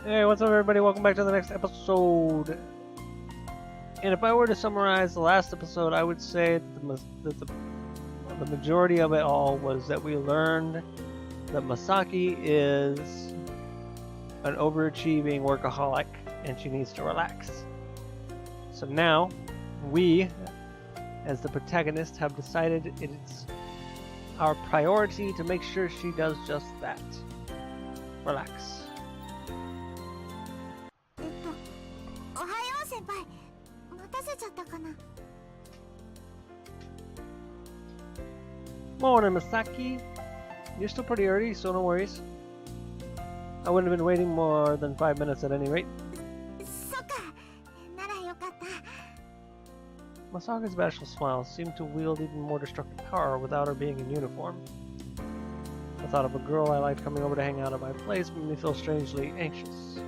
Hey, what's up everybody? Welcome back to the next episode. And if I were to summarize the last episode, I would say that the majority of it all was that we learned that Masaki is an overachieving workaholic and she needs to relax. So now, we, as the protagonist, have decided it's our priority to make sure she does just that. Relax. おはよう先輩。待たせちゃったかな。 Morning, Masaki. You're still pretty early, so no worries. I wouldn't have been waiting more than 5 minutes at any rate. そっか。ならよかった。 Masaki's bashful smile seemed to wield even more destructive power without her being in uniform. The thought of a girl I liked coming over to hang out at my place made me feel strangely anxious,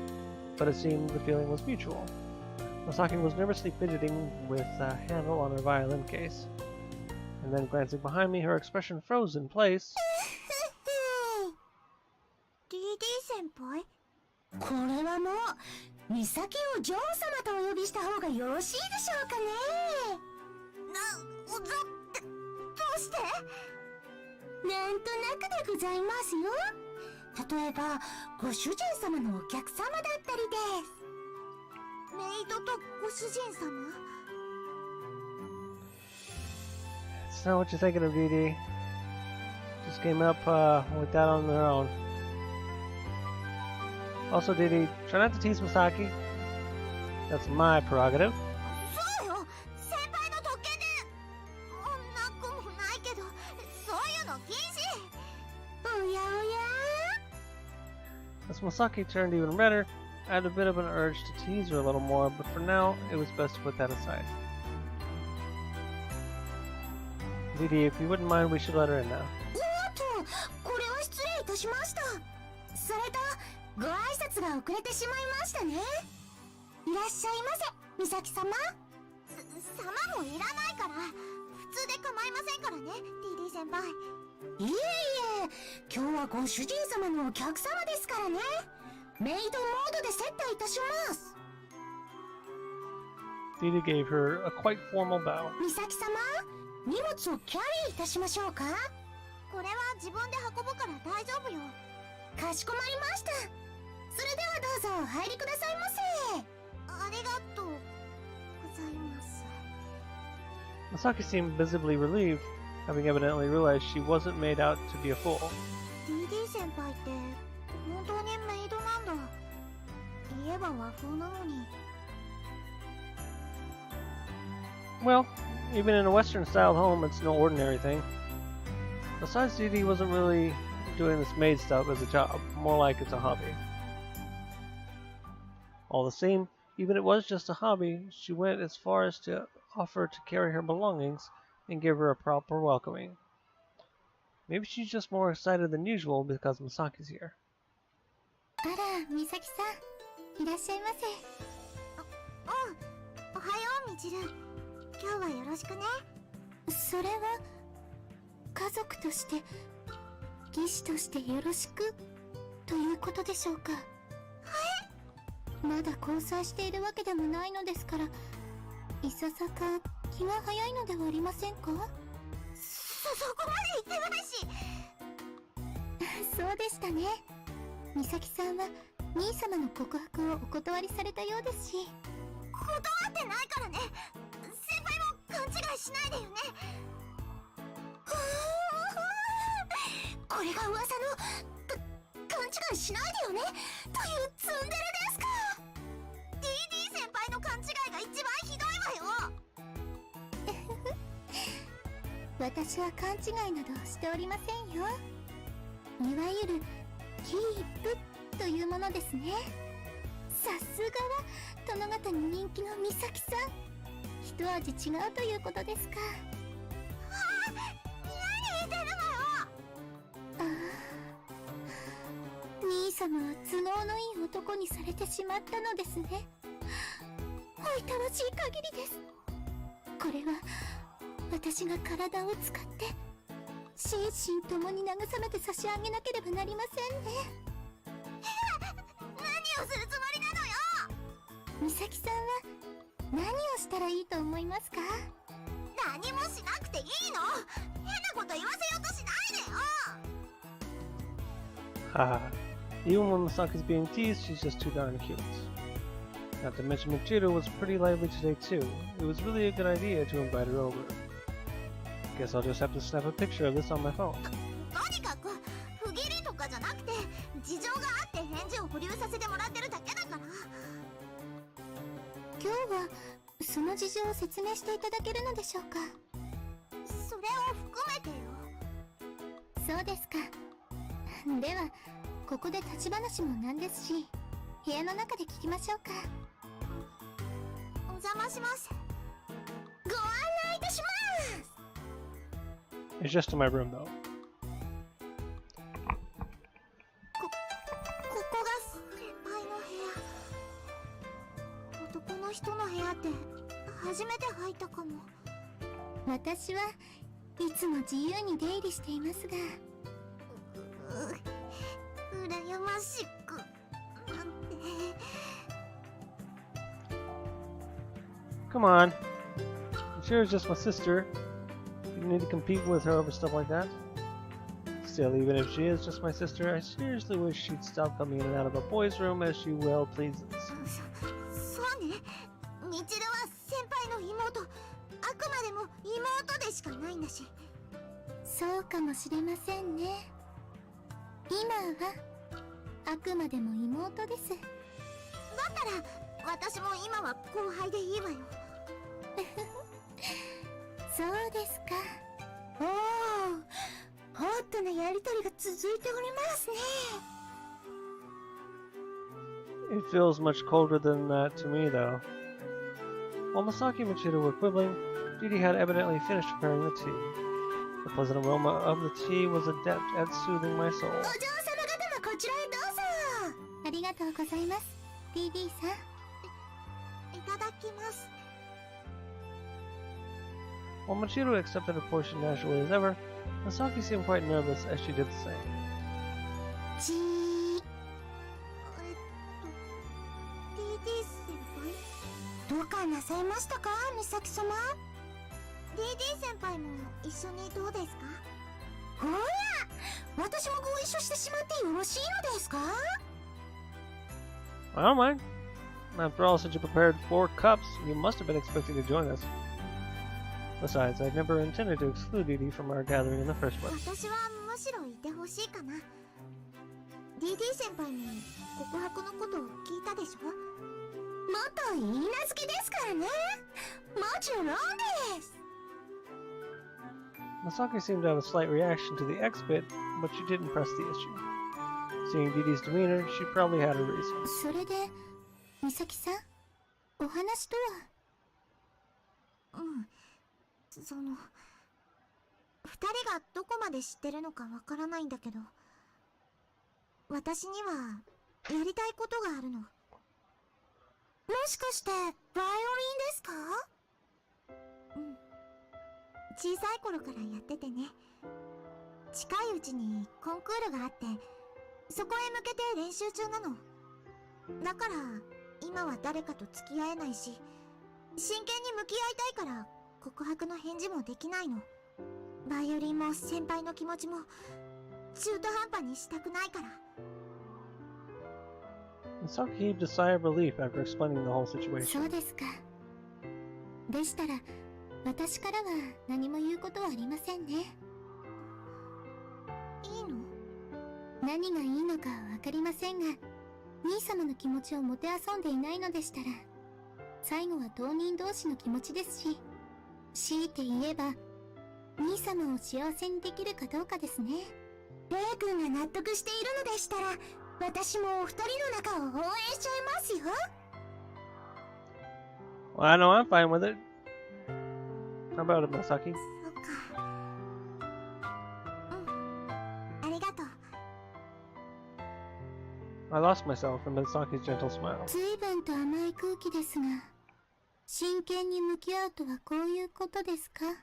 but it seemed the feeling was mutual. Masaki was nervously fidgeting with a handle on her violin case, and then glancing behind me, her expression froze in place. DD 先輩？これはもう、美咲をジョン様とお呼びした方がよろしいでしょうかね。どうして？なんとなくでございますよ。例えば、ご主人様のお客様だったりです。メイドとご主人様？ It's not what you're thinking of, DD. Just came up with that on their own. Also, DD, try not to tease Masaki. That's my prerogative. そうよ。先輩の特権で。なくもないけど、そういうの禁止。おやおや。 As Masaki turned even redder, I had a bit of an urge to tease her a little more, but for now, it was best to put that aside. DD, if you wouldn't mind, we should let her in now. おっと、これは失礼いたしました。それと、ご挨拶が遅れてしまいましたね。いらっしゃいませ、美咲様。様もいらないから。普通で構いませんからね、DD 先輩。いえいえ、今日はご主人様のお客様ですからね。メイドモードで接待いたします。 DD gave her a quite formal bow. 美咲様、荷物をキャリーいたしましょうか。これは自分で運ぶから大丈夫よ。かしこまりました。それではどうぞお入りくださいませ。ありがとうございます。 Masaki seemed visibly relieved, having evidently realized she wasn't made out to be a fool. DD 先輩って本当にメイドなんだ。言えば和風なのに。 Well, even in a Western-styled home, it's no ordinary thing. Besides, DD wasn't really doing this maid stuff as a job, more like it's a hobby. All the same, even if it was just a hobby, she went as far as to offer to carry her belongings and give her a proper welcoming. Maybe she's just more excited than usual because Masaki's here. あら、美咲さん、いらっしゃいませ。おはようみちる。今日はよろしくね。それは家族として技師としてよろしくということでしょうか。はい。まだ交際しているわけでもないのですから、いささか気が早いのではありませんか。そこまで言ってないし。そうでしたね。美咲さんは兄様の告白をお断りされたようですし。断ってないからね。先輩も勘違いしないでよね。これが噂の勘違いしないでよねというツンデレですか。 DD 先輩の勘違いが一番ひどいわよ。私は勘違いなどしておりませんよ。いわゆるキープというものですね。さすがは殿方に人気の美咲さん。一味違うということですか。何言ってるのよ。ああ、兄様は都合のいい男にされてしまったのですね。おいたわしい限りです。これは私が体を使って心身ともに慰めて差し上げなければなりませんね。何をするつ咲さんは何をしたらいいと思いますか？何もしなくていいの。変なこと言わせようとしないでよ。 Haha. Even when Masaki's being teased, she's just too darn cute. Not to mention Machida was pretty lively today too. It was really a good idea to invite her over. Guess I'll just have to snap a picture of this on my phone. とにかく不義理とかじゃなくて、事情があって返事を保留させてもらってるだけだから。今日はその事情を説明していただけるのでしょうか？それを含めてよ。そうですか。ではここで立ち話もなんですし、部屋の中で聞きましょうか。お邪魔します。ご案内いたします。 It's just in my room though. ここが先輩の部屋。男の人の部屋って初めて入ったかも。私はいつも自由に出入りしていますが。羨ましくなんて。 Come on. Machira's just my sister. You don't need to compete with her over stuff like that. Still, even if she is just my sister, I seriously wish she'd stop coming in and out of the boys' room as she well pleases. そうね。みちるは先輩の妹。あくまでも妹でしかないんだし。そうかもしれませんね。今はあくまでも妹です。だったら私も今は後輩でいいわよ。そうですか。おお、ホットなやりとりが続いておりますね。 It feels much colder than that to me, though. While Masaki and Machida were quibbling, Didi had evidently finished preparing the tea. The pleasant aroma of the tea was adept at soothing my soul. お嬢様方もこちらへどうぞ。ありがとうございます、DD さん。いただきます。 While Machida accepted her portion naturally as ever, Masaki seemed quite nervous as she did the same. チー。DD 先輩。どうかなさいましたか、美咲様？ DD 先輩も一緒にどうですか？ほら、私もご一緒してしまってよろしいのですか？ I don't mind. After all, since you prepared 4 cups, you must have been expecting to join us. Besides, I'd never intended to exclude Didi from our gathering in the first place. 私はむしろいてほしいかな。DD 先輩も告白のことを聞いたでしょ？元いいなずけですからね。もちろんです。 Masaki seemed to have a slight reaction to the X bit, but she didn't press the issue. Seeing Didi's demeanor, she probably had a reason. それで、美咲さん、お話とは？その、二人がどこまで知ってるのかわからないんだけど、私にはやりたいことがあるの。もしかしてバイオリンですか？小さい頃からやっててね。近いうちにコンクールがあって、そこへ向けて練習中なの。だから今は誰かと付き合えないし、真剣に向き合いたいから告白の返事もできないの。バイオリンも先輩の気持ちも中途半端にしたくないから。 Masaki heaved a sigh of relief after explaining the whole そ situation. うですか。でしたら、私からは何も言うことはありませんね。いいの？何がいいのかはわかりませんが、兄様の気持ちをもてあそんでいないのでしたら、最後は当人同士の気持ちですし、強いて言えば、兄様を幸せにできるかどうかですね。レイ君が納得しているのでしたら、私もお二人の仲を応援しちゃいますよ。 Well, I know I'm fine with it. How about it, Masaki? そっか。ありがとう。 I lost myself in Masaki's gentle smile. 随分と甘い空気ですが、真剣に向き合うとはこういうことですか？かやの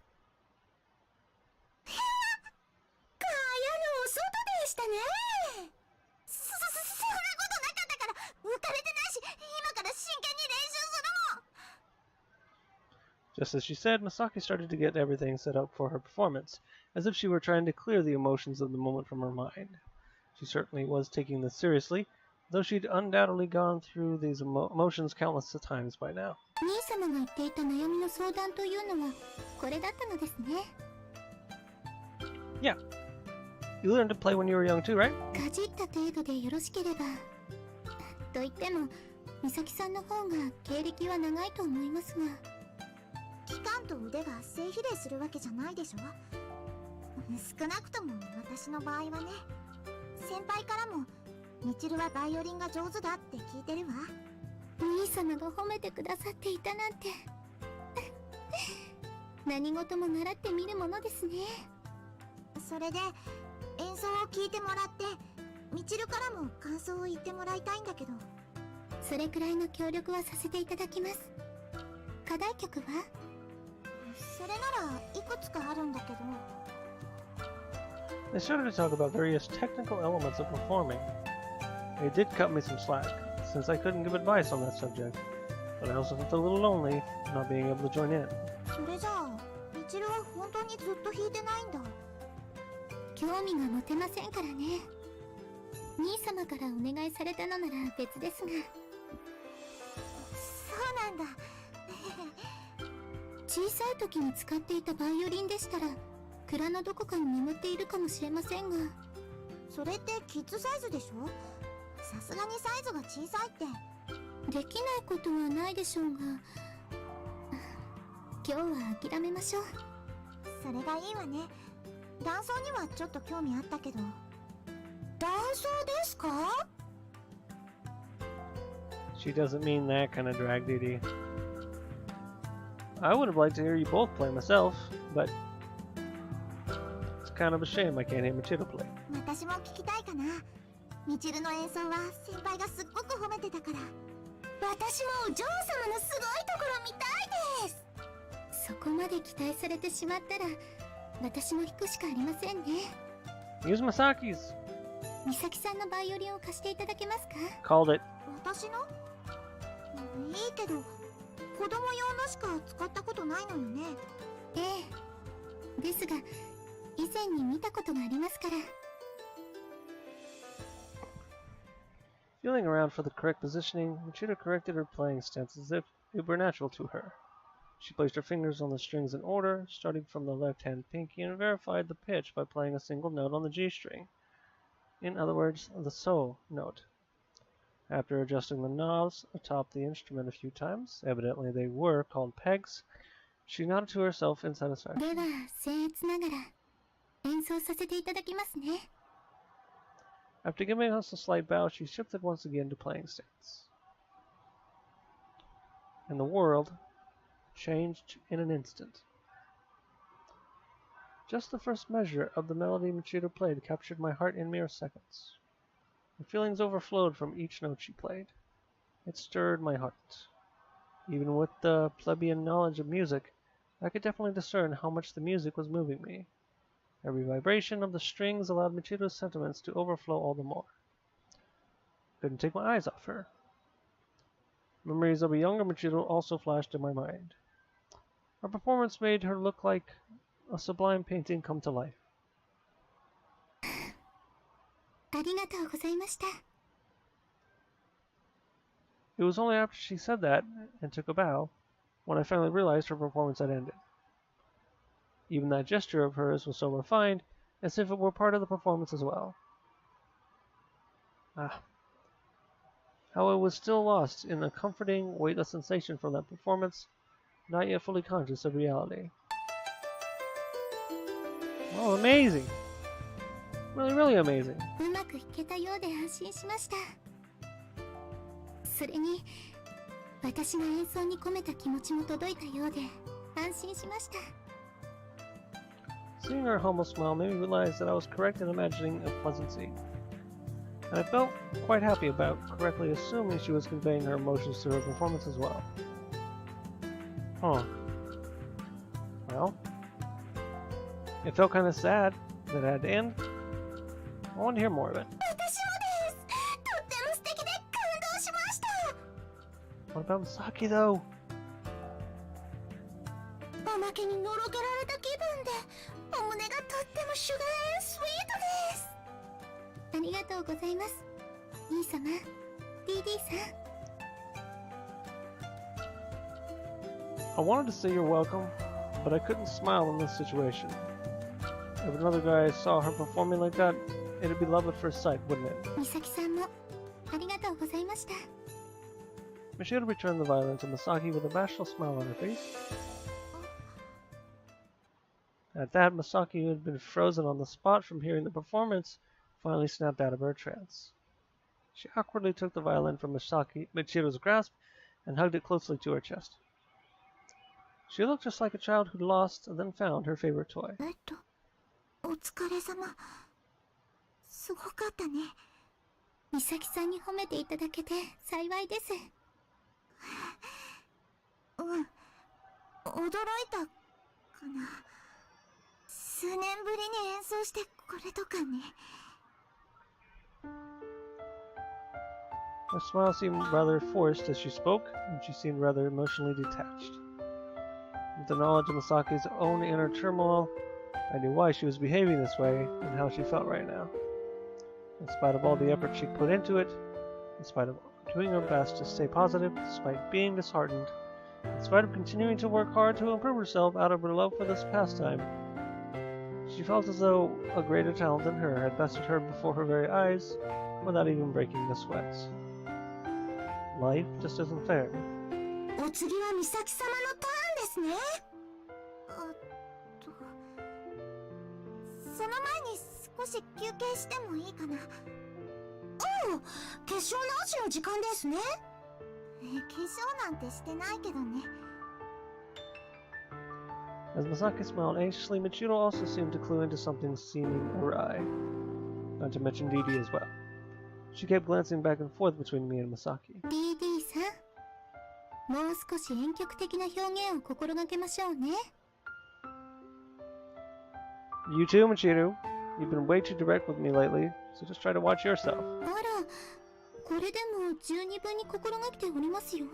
お外でしたね。そんなことなかったから。浮かれてないし、今から真剣に練習す Just as she said, Misaki started to get everything set up for her performance, as if she were trying to clear the emotions of the moment from her mind. She certainly was taking this seriously, though she'd undoubtedly gone through these emotions countless times by now. 兄様が言っていた悩みの相談というのはこれだったのですね。 Yeah. You learned to play when you were young too, right? かじった程度でよろしければ。と言っても、美咲さんの方が経歴は長いと思いますが。期間と腕が正比例するわけじゃないでしょ。少なくとも私の場合はね。先輩からもみちるはバイオリンが上手だって聞いてるわ。兄様が褒めてくださっていたなんて何事も習ってみるものですね。それで演奏を聞いてもらってみちるからも感想を言ってもらいたいんだけど。それくらいの協力はさせていただきます。課題曲は？それならいくつかあるんだけど。 They started to talk about various technical elements of performing. They did cut me some slack, since I couldn't give advice on that subject, but I also felt a little lonely not being able to join in. それじゃあみちるは本当にずっと弾いてないんだ。興味が持てませんからね。兄様からお願いされたのなら別ですが。そうなんだ。小さい時に使っていたバイオリンでしたら蔵のどこかに眠っているかもしれませんが。それってキッズサイズでしょ。さすがにサイズが小さいって。できないことはないでしょうが、今日は諦めましょう。それがいいわね。ダンソーにはちょっと興味あったけど。ダンソーですか？ She doesn't mean that kind of drag DD. I would have liked to hear you both play myself, but it's kind of a shame I can't hear Michiru play. 私も聞きたいかな。みちるの演奏は先輩がすっごく褒めてたから。私もお嬢様のすごいところ見たいです。そこまで期待されてしまったら私も弾くしかありませんね。 Use Masaki's. 美咲さんのバイオリンを貸していただけますか？ Called it. 私の？いいけど子供用のしか使ったことないのよね。ええ。ですが以前に見たことがありますから。 Feeling around for the correct positioning, Michiru corrected her playing stance as if it were natural to her. She placed her fingers on the strings in order, starting from the left-hand pinky, and verified the pitch by playing a single note on the G string. In other words, the sooooo note. After adjusting the knobs atop the instrument a few times, evidently they were called pegs, she nodded to herself in satisfaction. では僭越ながら演奏させていただきますね。 After giving us a slight bow, she shifted once again to playing stance. And the world changed in an instant. Just the first measure of the melody Michiru played captured my heart in mere seconds. The feelings overflowed from each note she played. It stirred my heart. Even with the plebeian knowledge of music, I could definitely discern how much the music was moving me. Every vibration of the strings allowed Michiru's sentiments to overflow all the more. Couldn't take my eyes off her. Memories of a younger Michiru also flashed in my mind. Her performance made her look like a sublime painting come to life. ありがとうございました。 It was only after she said that and took a bow when I finally realized her performance had ended. Even that gesture of hers was so refined, as if it were part of the performance as well. Ah, how I was still lost in a comforting, weightless sensation from that performance, not yet fully conscious of reality. Oh, amazing! Really, really amazing. うまく弾けたようで安心しました。それに私が演奏に込めた気持ちも届いたようで安心しました。 Seeing her humble smile made me realize that I was correct in imagining a pleasant scene. And I felt quite happy about correctly assuming she was conveying her emotions through her performance as well. Huh. Well, it felt kind of sad that it had to end. I want to hear more of it. 私もです。とっても素敵で感動しました。 What about Misaki though? おまけにのろけられた気分でお胸がとってもシュガースイートです。ありがとうございます。兄様、DD さん。I wanted to say you're welcome, but I couldn't smile in this situation. If another guy saw her performing like that, it'd be love at first sight, wouldn't it? 美咲さんもありがとうございました。Michelle returned the violin to Masaki with a bashful smile on her face. At that, Masaki, who had been frozen on the spot from hearing the performance, finally snapped out of her trance. She awkwardly took the violin from Michiro's grasp and hugged it closely to her chest. She looked just like a child who'd lost and then found her favorite toy. お疲れ様。すごかったね。美咲さんに褒めていただけて幸いです。うん。驚いたかな。数年ぶりに演奏してこれとかね。Her smile seemed rather forced as she spoke, and she seemed rather emotionally detached. With the knowledge of Masaki's own inner turmoil, I knew why she was behaving this way and how she felt right now. In spite of all the effort she put into it, in spite of doing her best to stay positive despite being disheartened, in spite of continuing to work hard to improve herself out of her love for this pastime, she felt as though a greater talent than her had bested her before her very eyes without even breaking a sweat. Life just isn't fair. お次は美咲様のターンですね。その前に少し休憩してもいいかな。おう、化粧直しの時間ですね。化粧なんてしてないけどね。As Masaki smiled anxiously, Michiro also seemed to clue into something seeming awry. Not to mention DD as well. She kept glancing back and forth between me and Masaki. DD さん、もう少し婉曲的な表現を心がけましょうね。You too, Michiro. You've been way too direct with me lately, so just try to watch yourself. あら、これでも十二分に心がけておりますよ。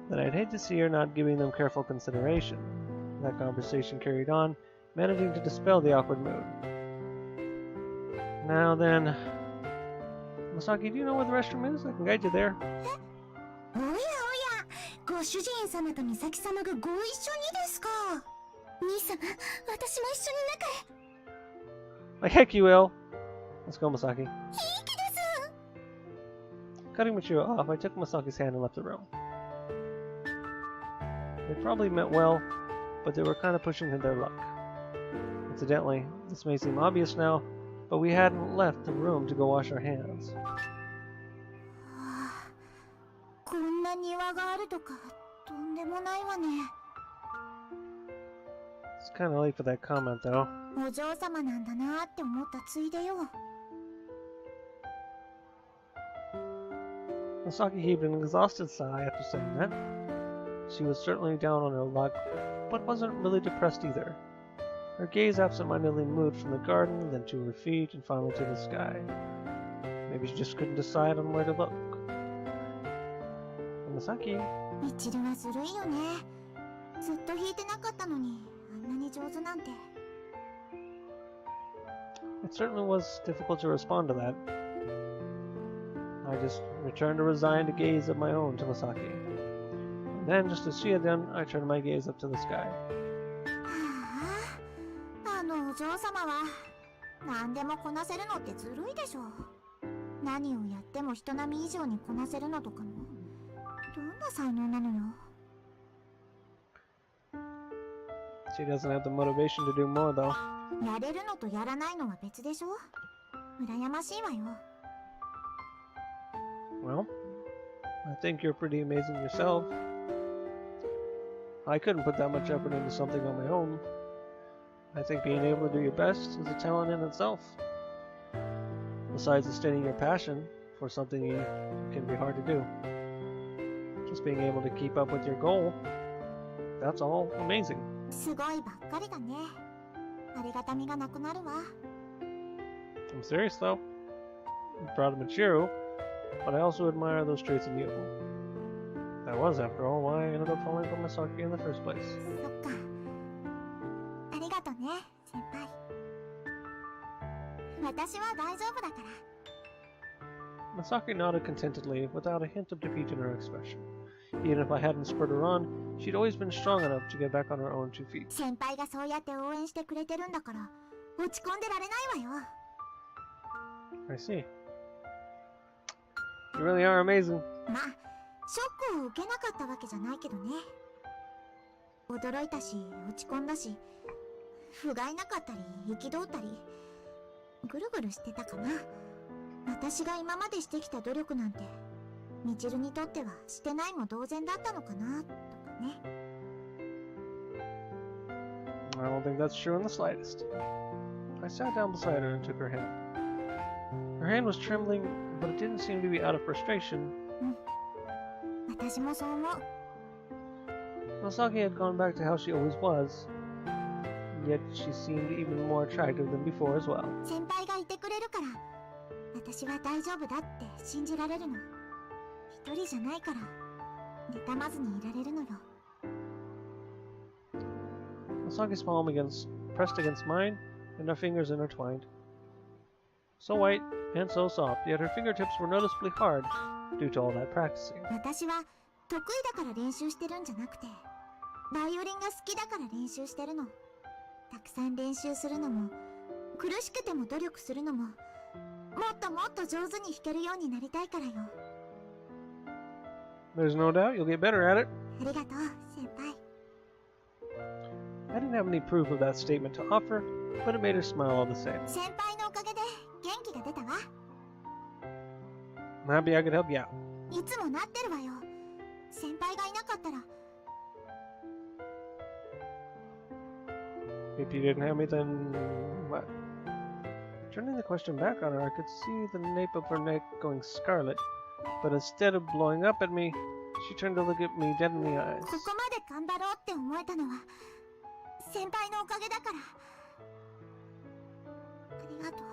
Then I'd hate to see her not giving them careful consideration. That conversation carried on, managing to dispel the awkward mood. Now then... Masaki, do you know where the restroom is? I can guide you there. おやおや、ご主人様と美咲様がご一緒にですか。兄様、私も一緒に中へ。Like heck you will. Let's go, Masaki. いい気です。 Cutting Michiro off, I took Masaki's hand and left the room. They probably meant well, but they were kind of pushing their luck. Incidentally, this may seem obvious now, but we hadn't left the room to go wash our hands. こんな庭があるとかとんでもないわね。It's kind of late for that comment, though. お嬢様なんだなって思ったついでよ。Masaki heaved an exhausted sigh after saying that. She was certainly down on her luck, but wasn't really depressed either. Her gaze absentmindedly moved from the garden, then to her feet, and finally to the sky. Maybe she just couldn't decide on where to look. Masaki. みちるはずるいよね。ずっと弾いてなかったのにあんなに上手なんて。It certainly was difficult to respond to that. I just returned a resigned gaze of my own to Masaki. And then, just as she had done, I turned my gaze up to the sky. はあ、あのお嬢様は何でもこなせるのってずるいでしょ。何をやっても人並み以上にこなせるのとかもどんな才能なのよ。She doesn't have the motivation to do more, though. やれるのとやらないのは別でしょ。羨ましいわよ。Well, I think you're pretty amazing yourself. I couldn't put that much effort into something on my own. I think being able to do your best is a talent in itself. Besides sustaining your passion for something can be hard to do. Just being able to keep up with your goal, that's all amazing. すごいばっかりだね。ありがたみがなくなるわ。I'm serious though. I'm proud of Michiru, but I also admire those traits in you. That was, after all, why I ended up falling for Masaki in the first place. そっか。ありがとね、先輩。私は大丈夫だから。Masaki nodded contentedly, without a hint of defeat in her expression. Even if I hadn't spurred her on, she'd always been strong enough to get back on her own 2 feet. 先輩がそうやって応援してくれてるんだから、落ち込んでられないわよ。I see. You really are amazing. まあ、ショックを受けなかったわけじゃないけどね。驚いたし、落ち込んだし、不甲斐なかったり、憤ったり、ぐるぐるしてたかな。私が今までしてきた努力なんて、みちるにとってはしてないも同然だったのかな、とかね。I don't think that's true in the slightest. I sat down beside her and took her hand. Her hand was trembling, but it didn't seem to be out of frustration. 私もそう思う。Masaki had gone back to how she always was, yet she seemed even more attractive than before as well. 先輩がいてくれるから、私は大丈夫だって信じられるの。一人じゃないから、妬まずにいられるのよ。Masaki's palm pressed against mine, and our fingers intertwined. So white and so soft, yet her fingertips were noticeably hard due to all that practicing. 私は得意だから練習してるんじゃなくて、バイオリンが好きだから練習してるの。たくさん練習するのも、苦しくても努力するのも、もっともっと上手に弾けるようになりたいからよ。There's no doubt you'll get better at it. ありがとう、先輩。I didn't have any proof of that statement to offer, but it made her smile all the same. 先輩のおかげで元気が出たわ。I'm happy I could help you out. いつもなってるわよ。先輩がいなかったら。If you didn't have me, then what? Turning the question back on her, I could see the nape of her neck going scarlet, but instead of blowing up at me, she turned to look at me dead in the eyes. ここまで頑張ろうって思えたのは、先輩のおかげだから。ありがとう。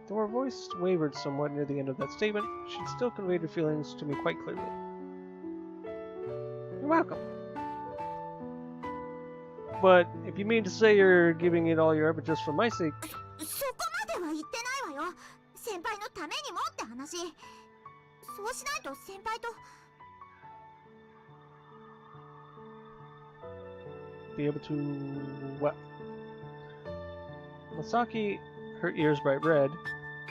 Though her voice wavered somewhat near the end of that statement, she still conveyed her feelings to me quite clearly. You're welcome. But if you mean to say you're giving it all your effort just for my sake... そこまでは言ってないわよ。先輩のためにもって話。そうしないと先輩と。Be able to... what? Masaki, her ears bright red,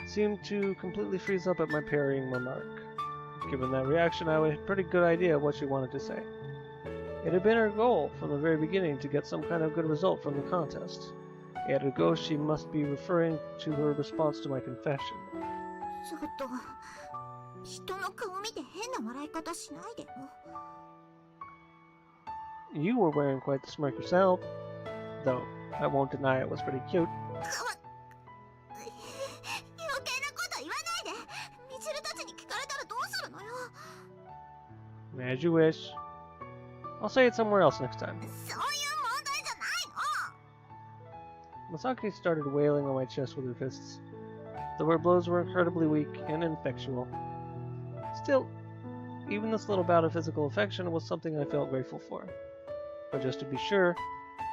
seemed to completely freeze up at my parrying remark. Given that reaction, I had a pretty good idea of what she wanted to say. It had been her goal from the very beginning to get some kind of good result from the contest. Ere go, she must be referring to her response to my confession. ちょっと、人の顔見て変な笑い方しないでよ。You were wearing quite the smirk yourself, though I won't deny it was pretty cute. 余計なこと言わないで。みちるたちに聞かれたらどうするのよ。 As you wish. I'll say it somewhere else next time. そういう問題じゃないの。 Masaki started wailing on my chest with her fists, though her blows were incredibly weak and ineffectual. Still, even this little bout of physical affection was something I felt grateful for. But just to be sure,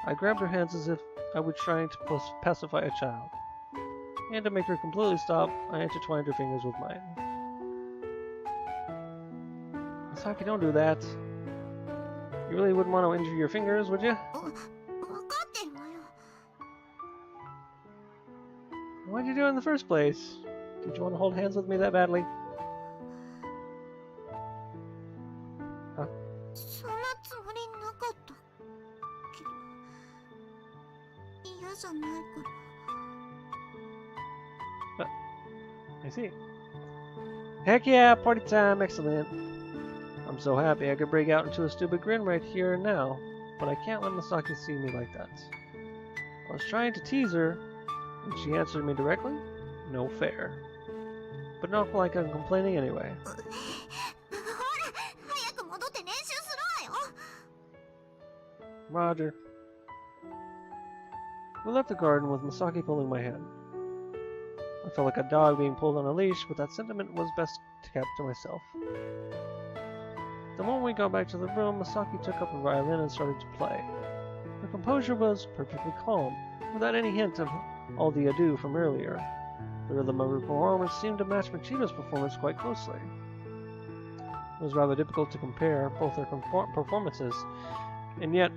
I grabbed her hands as if I were trying to pacify a child. And to make her completely stop, I intertwined her fingers with mine. Masaki, don't do that. You really wouldn't want to injure your fingers, would you? わかってるわよ。 Why'd you do it in the first place? Did you want to hold hands with me that badly? Huh? そんなつもりなかったけど、嫌じゃないから。 I see. Heck yeah, party time, excellent. I'm so happy I could break out into a stupid grin right here and now, but I can't let Masaki see me like that. I was trying to tease her, and she answered me directly, no fair. But not like I'm complaining anyway. ほら、早く戻って練習するわよ。 Roger. We left the garden with Masaki pulling my hand. I felt like a dog being pulled on a leash, but that sentiment was best kept to myself. The moment we got back to the room, Masaki took up a violin and started to play. Her composure was perfectly calm, without any hint of all the ado from earlier. The rhythm of her performance seemed to match Machida's performance quite closely. It was rather difficult to compare both their performances, and yet,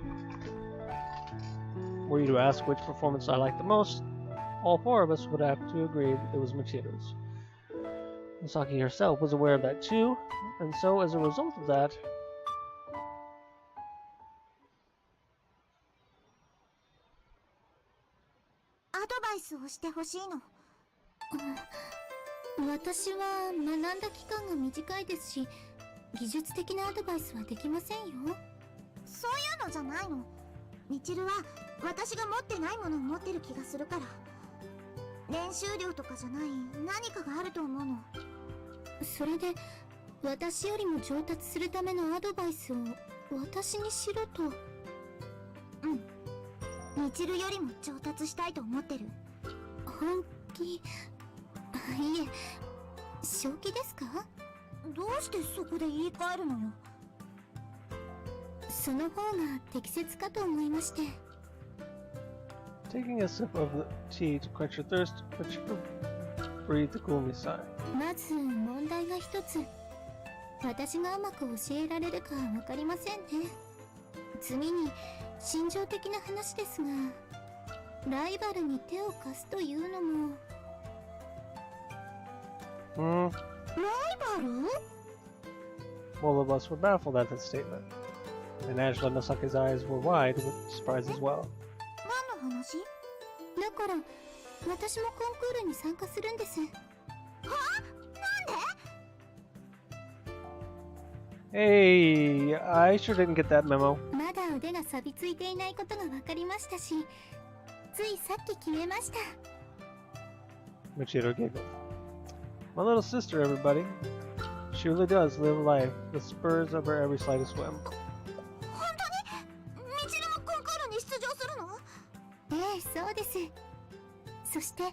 were you to ask which performance I liked the most, all four of us would have to agree it was Machida's. Masaki herself was aware of that too, and so as a result of that,私は学んだ期間が短いですし、技術的なアドバイスはできませんよ。そういうのじゃないの。みちるは私が持ってないものを持ってる気がするから。練習量とかじゃない何かがあると思うの。それで私よりも上達するためのアドバイスを私にしろと。うん。みちるよりも上達したいと思ってる。本気？いえ、正気ですか？どうしてそこで言い換えるのよ。その方が適切かと思いまして。taking a sip of the tea to quench her thirst, Machida breathed a gloomy sigh. まず問題が一つ。私がうまく教えられるかわかりませんね。次に心情的な話ですが、ライバルに手を貸すというのも。ライバル？ All of us were baffled at that statement, and Angela Nosake's eyes were wide with surprise as well. 何の話？だから私もコンクールに参加するんです。は？なんで？ Hey, I sure didn't get that memo. まだ腕が錆びついていないことが分かりましたし、ついさっき決めました。Machida giggled. My little sister, everybody. She really does live life, the spurs of her every slightest whim. 本当に？みちるもコンクールに出場するの？ええ、そうです。そして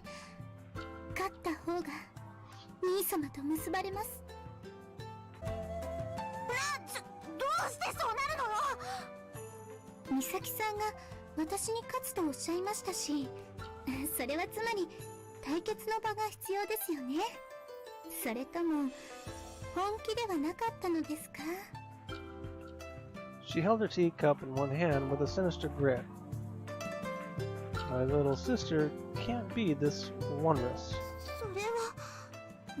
勝った方が兄様と結ばれます。どうしてそうなるのよ。美咲さんが私に勝つとおっしゃいましたし、それはつまり対決の場が必要ですよね。それとも本気ではなかったのですか？ She held her teacup in one hand with a sinister grin. My little sister can't be this wondrous. それ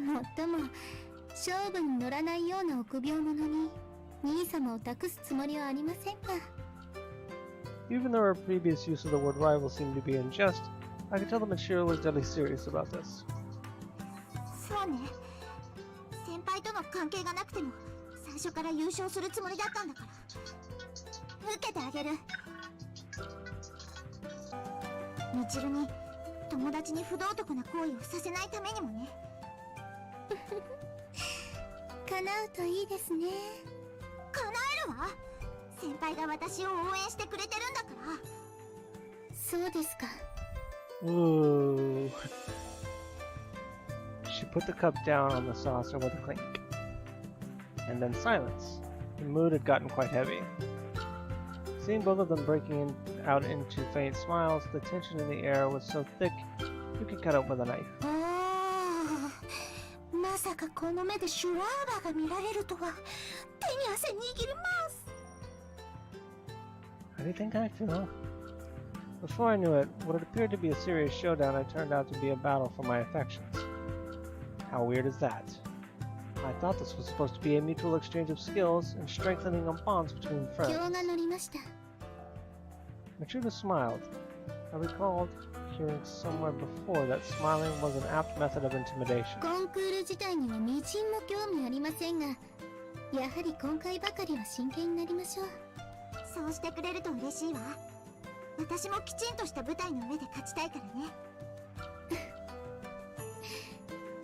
は。もっとも勝負に乗らないような臆病者に兄様を託すつもりはありませんか？ Even though her previous use of the word rival seemed to be in jest, I could tell that Machida was deadly serious about this. そうね。先輩との関係がなくても最初から優勝するつもりだったんだから受けてあげる。みちるに友達に不道徳な行為をさせないためにもね。叶うといいですね。叶えるわ。先輩が私を応援してくれてるんだから。そうですか。 Ooh. She put the cup down on the saucer with a clink. And then silence. The mood had gotten quite heavy. Seeing both of them breaking out into faint smiles, the tension in the air was so thick you could cut it with a knife. ああ、まさかこの目でシュワーバーが見られるとは。手に汗握ります。 How do you think I feel? Before I knew it, what had appeared to be a serious showdown had turned out to be a battle for my affections. How weird is that? I thought this was supposed to be a mutual exchange of skills and strengthening of bonds between friends. 今日が乗りました。 Machida smiled. I recalled hearing somewhere before that smiling was an apt method of intimidation. コンクール自体にはみじんも興味ありませんが、やはり今回ばかりは真剣になりましょう。そうしてくれると嬉しいわ。私もきちんとした舞台の上で勝ちたいからね。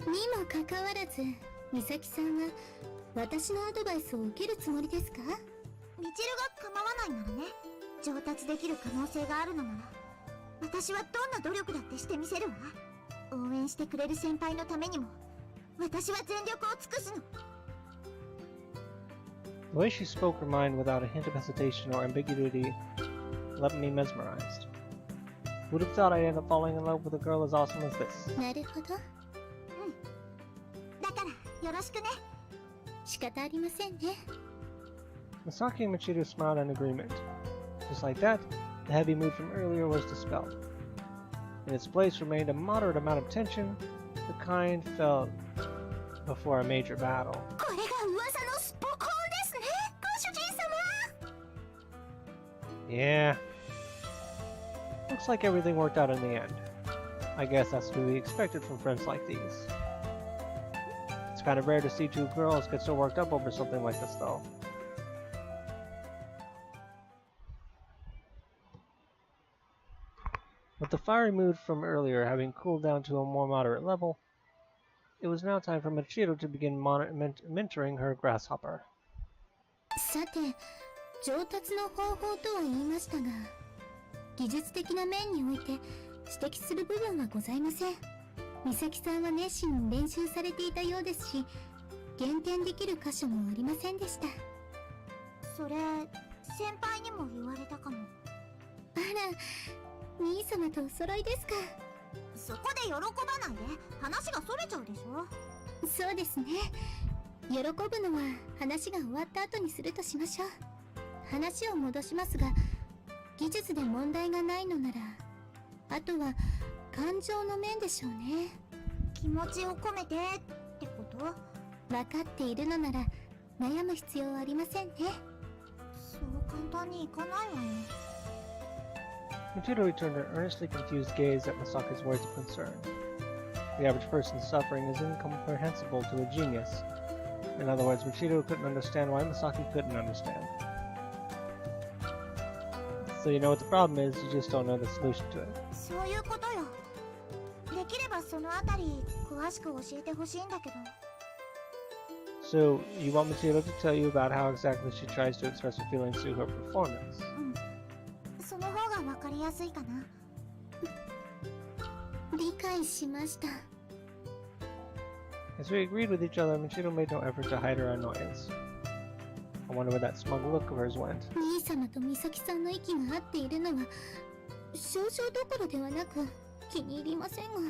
にもかかわらず、美咲さんは私のアドバイスを受けるつもりですか？みちるが構わないならね、上達できる可能性があるのなら、私はどんな努力だってしてみせるわ。応援してくれる先輩のためにも、私は全力を尽くすの。The way she spoke her mind without a hint of hesitation or ambiguity left me mesmerized. Who'd have thought I'd end up falling in love with a girl as awesome as this? なるほど。だからよろしくね。仕方ありませんね。 Misaki and Michiru smiled in agreement. Just like that, the heavy mood from earlier was dispelled. In its place remained a moderate amount of tension, the kind felt before a major battle. これが噂のスポコンですね、ご主人様。 Yeah. Looks like everything worked out in the end. I guess that's to be expected from friends like these. It's kind of rare to see two girls get so worked up over something like this, though. With the fiery mood from earlier having cooled down to a more moderate level, it was now time for Michiru to begin mentoring her grasshopper. さて、上達の方法とは言いましたが、技術的な面において指摘する部分はございません。美咲さんは熱心に練習されていたようですし、減点できる箇所もありませんでした。それ先輩にも言われたかも。あら、兄様とお揃いですか。そこで喜ばないで、話がそれちゃうでしょ。そうですね。喜ぶのは話が終わった後にするとしましょう。話を戻しますが、技術で問題がないのなら、あとは感情の面でしょうね。気持ちを込めてってこと？分かっているのなら悩む必要はありませんね。そう簡単にいかないわよ。Michiru returned an earnestly confused gaze at Masaki's words of concern. The average person's suffering is incomprehensible to a genius. In other words, Michiru couldn't understand why Masaki couldn't understand. So you know what the problem is, you just don't know the solution to it. そういうことよ。できればそのあたり詳しく教えてほしいんだけど。So, you want Michiru to tell you about how exactly she tries to express her feelings through her performance? その方がわかりやすいかな。理解しました。As we agreed with each other, Michiru made no effort to hide her annoyance. I wonder where that smug look of hers went. 兄様と美咲さんの息が合っているのは少々どころではなく気に入りませんが。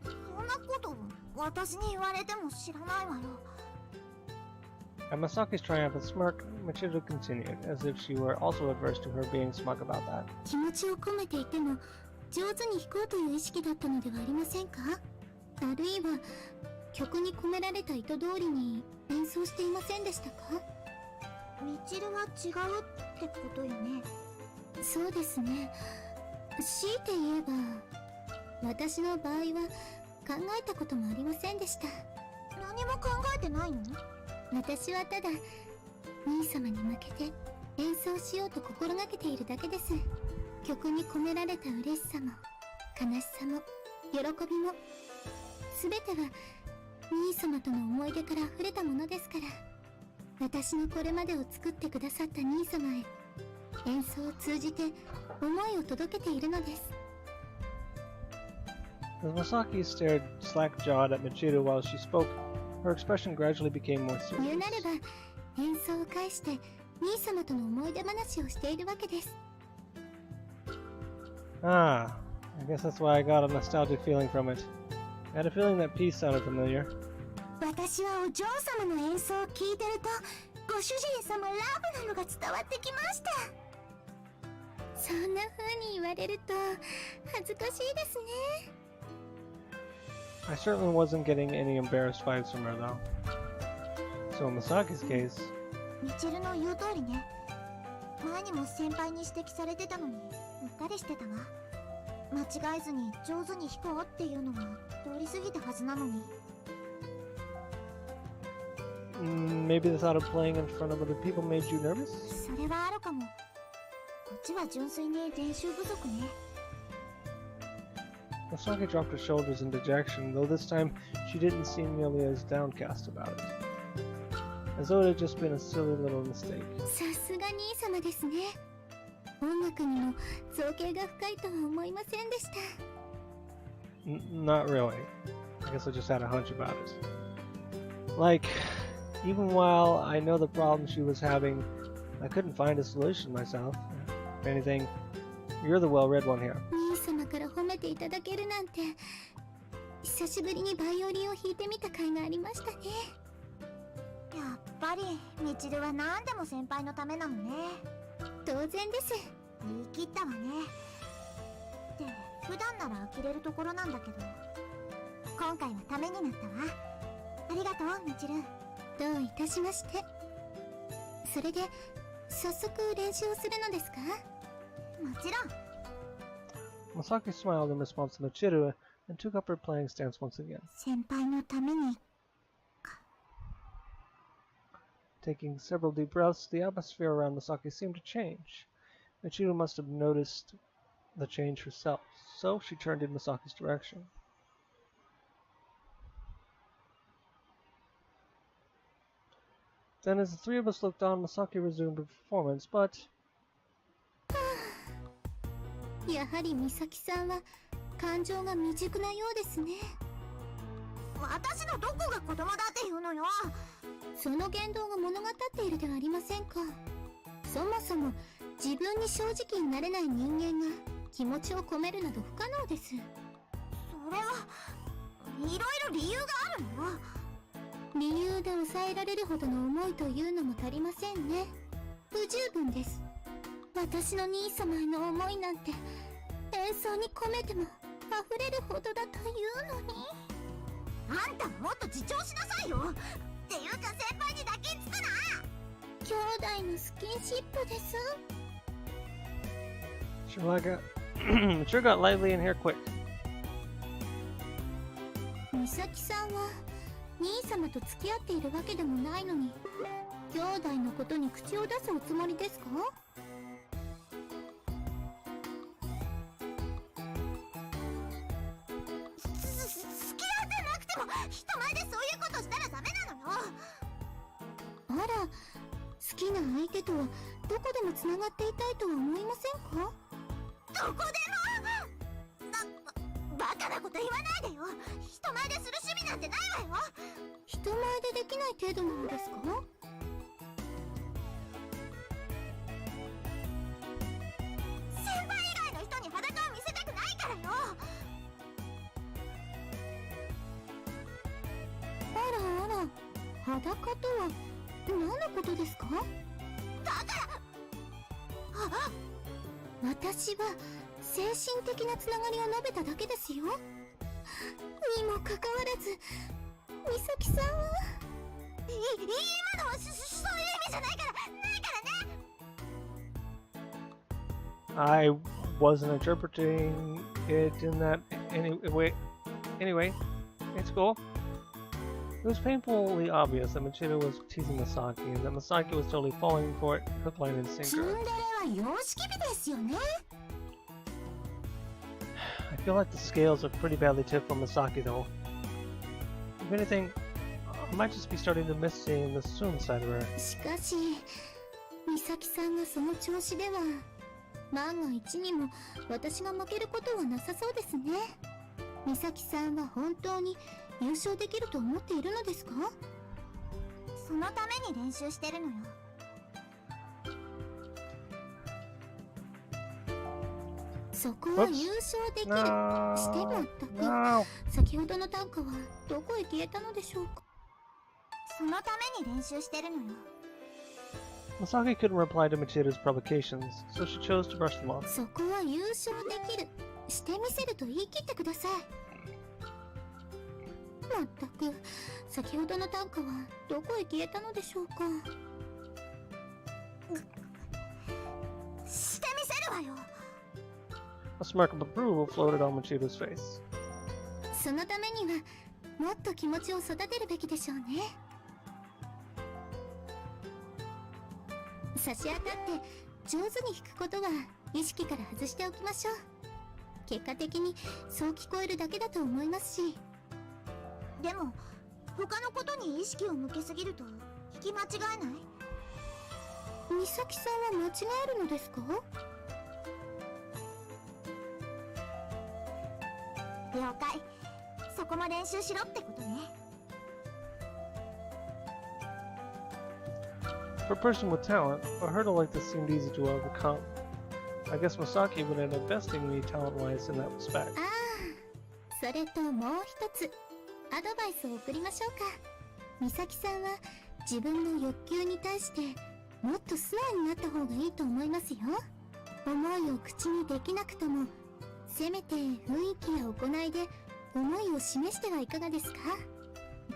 そんなこと私に言われても知らないわよ。At Masaki's triumphant smirk, Michiru continued, as if she were also averse to her being smug about that. 気持ちを込めていても上手に弾こうという意識だったのではありませんか。あるいは曲に込められた意図通りに演奏していませんでしたか。みちるは違うってことよね。そうですね。強いて言えば私の場合は考えたこともありませんでした。何も考えてないの？私はただ兄様に向けて演奏しようと心がけているだけです。曲に込められた嬉しさも悲しさも喜びも全ては兄様との思い出から溢れたものですから、私のこれまでを作ってくださった兄様へ演奏を通じて思いを届けているのです。 As Masaki stared slack-jawed at Michiru while she spoke, her expression gradually became more 言う serious. なれば演奏を介して兄様との思い出話をしているわけです。 Ah, I guess that's why I got a nostalgic feeling from it. I had a feeling that piece sounded familiar. 私はお嬢様の演奏を聴いてるとご主人様ラブなのが伝わってきました。そんな風に言われると恥ずかしいですね。 I certainly wasn't getting any embarrassed vibes from her, though. So in Masaki's case, みちるの言う通りね。前にも先輩に指摘されてたのにうっかりしてたわ。間違えずに上手に弾こうっていうのが通り過ぎたはずなのに。maybe the thought of playing in front of other people made you nervous? それはあるかも。こっちは純粋に練習不足ね。Masaki dropped her shoulders in dejection, though this time she didn't seem nearly as downcast about it. As though it had just been a silly little mistake. さすが兄様ですね。音楽にも造形が深いとは思いませんでした。 Not really. I guess I just had a hunch about it. Like, Even while I know the problem she was having, I couldn't find a solution myself. If anything, you're the well-read one here. 兄様から褒めていただけるなんて、久しぶりにバイオリンを弾いてみた甲斐がありましたね。やっぱりみちるは何でも先輩のためなのね。当然です。言い切ったわね。で、普段なら呆れるところなんだけど、今回はためになったわ。ありがとう、みちる。どういたしまして。それで早速練習をするのですか？もちろん。Masaki smiled in response to Michiru and took up her playing stance once again. 先輩のために。Taking several deep breaths, the atmosphere around Masaki seemed to change. Michiru must have noticed the change herself, so she turned in Masaki's direction. Then, as the three of us looked on, Masaki resumed her performance, but... やはり美咲さんは感情が未熟なようですね。私のどこが子供だっていうのよ。その言動が物語っているではありませんか。そもそも自分に正直になれない人間が気持ちを込めるなど不可能です。それはいろいろ理由があるのよ。理由で抑えられるほどの思いというのも足りませんね。不十分です。私の兄様への思いなんて演奏に込めても溢れるほどだというのに。あんたもっと自重しなさいよ。っていうか先輩に抱きつくな。兄弟のスキンシップです。Sure got lively in here quick. 美咲さんは兄様と付き合っているわけでもないのに、兄弟のことに口を出すおつもりですか？付き合ってなくても人前でそういうことしたらダメなのよ。あら、好きな相手とはどこでもつながっていたいとは思いませんか？どこでもバカなこと言わないでよ。人前でする趣味なんてないわよ。人前でできない程度なのですか？先輩以外の人に裸を見せたくないからよ。あらあら、裸とは何のことですか？だから私は精神的なつながりを述べただけですよ。にもかかわらず美咲さんは今のはそういう意味じゃないからね。 I wasn't interpreting it in that anyway. Anyway, it's cool. It was painfully obvious that Michiru was teasing Masaki and that Masaki was totally falling for it, hook, line, and ツンデ sinker. レは様式美ですよね。I feel like the scales are pretty badly tipped for Masaki though. If anything, I might just be starting to miss seeing the sooooo side of her. しかし美咲さんがその調子では万が一にも私が負けることはなさそうですね。美咲さんは本当に優勝できると思っているのですか？そのために練習してるのよ。そこは優勝できる No. してまったく。 No. 先ほどの短歌はどこへ消えたのでしょうか？そのために練習してるのよ。 Masaki couldn't reply to Michiru's provocations, so she chose to brush them off. そこは優勝できるしてみせると言い切ってください。まったく先ほどの短歌はどこへ消えたのでしょうか？してみせるわよ。 A smirk of approval floated on Michiru's face. そのためにはもっと気持ちを育てるべきでしょうね。差し当たって上手に弾くことは意識から外しておきましょう。結果的にそう聞こえるだけだと思いますし。でも他のことに意識を向けすぎると弾き間違えない？美咲さんは間違えるのですか？了解。そこも練習しろってことね。For a person with talent, a hurdle like this seemed easy to overcome. I guess Masaki would end up besting me talent-wise in that respect. ああ、それともう一つアドバイスを送りましょうか。美咲さんは自分の欲求に対してもっと素直になった方がいいと思いますよ。思いを口にできなくとも、せめて雰囲気や行いで思いを示してはいかがですか。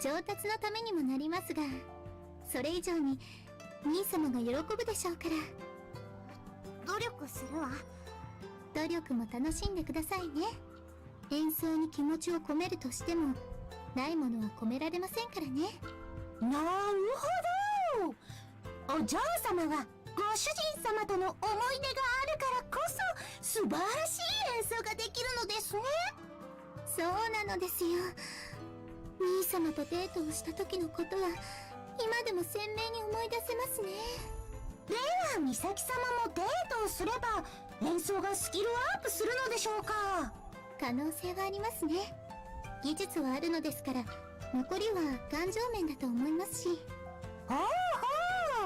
上達のためにもなりますが、それ以上に兄様が喜ぶでしょうから。努力するわ。努力も楽しんでくださいね。演奏に気持ちを込めるとしても、ないものは込められませんからね。なるほど。お嬢様はご主人様との思い出があるからこそ素晴らしい演奏ができるのですね。そうなのですよ。兄様とデートをした時のことは今でも鮮明に思い出せますね。では美咲様もデートをすれば演奏がスキルアップするのでしょうか。可能性はありますね。技術はあるのですから、残りは感情面だと思いますし。ほうほ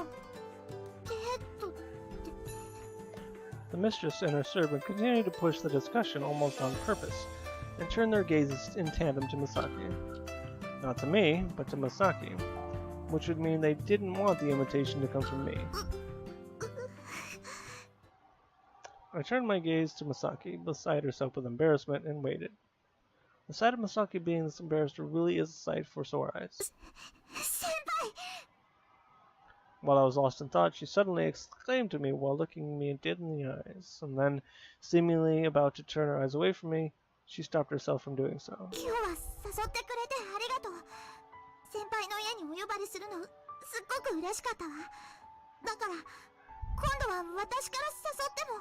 う。デートって。 The mistress and her servant continued to push the discussion almost on purpose, and turned their gazes in tandem to Masaki. Not to me, but to Masaki, which would mean they didn't want the invitation to come from me. I turned my gaze to Masaki, beside herself with embarrassment, and waited. The sight of Masaki being this embarrassed really is a sight for sore eyes. 先輩。 While I was lost in thought, she suddenly exclaimed to me while looking me dead in the eyes, and then, seemingly about to turn her eyes away from me, she stopped herself from doing so. 今日は誘ってくれてありがとう。先輩の家にお呼ばれするのすっごく嬉しかったわ。だから今度は私から誘っても。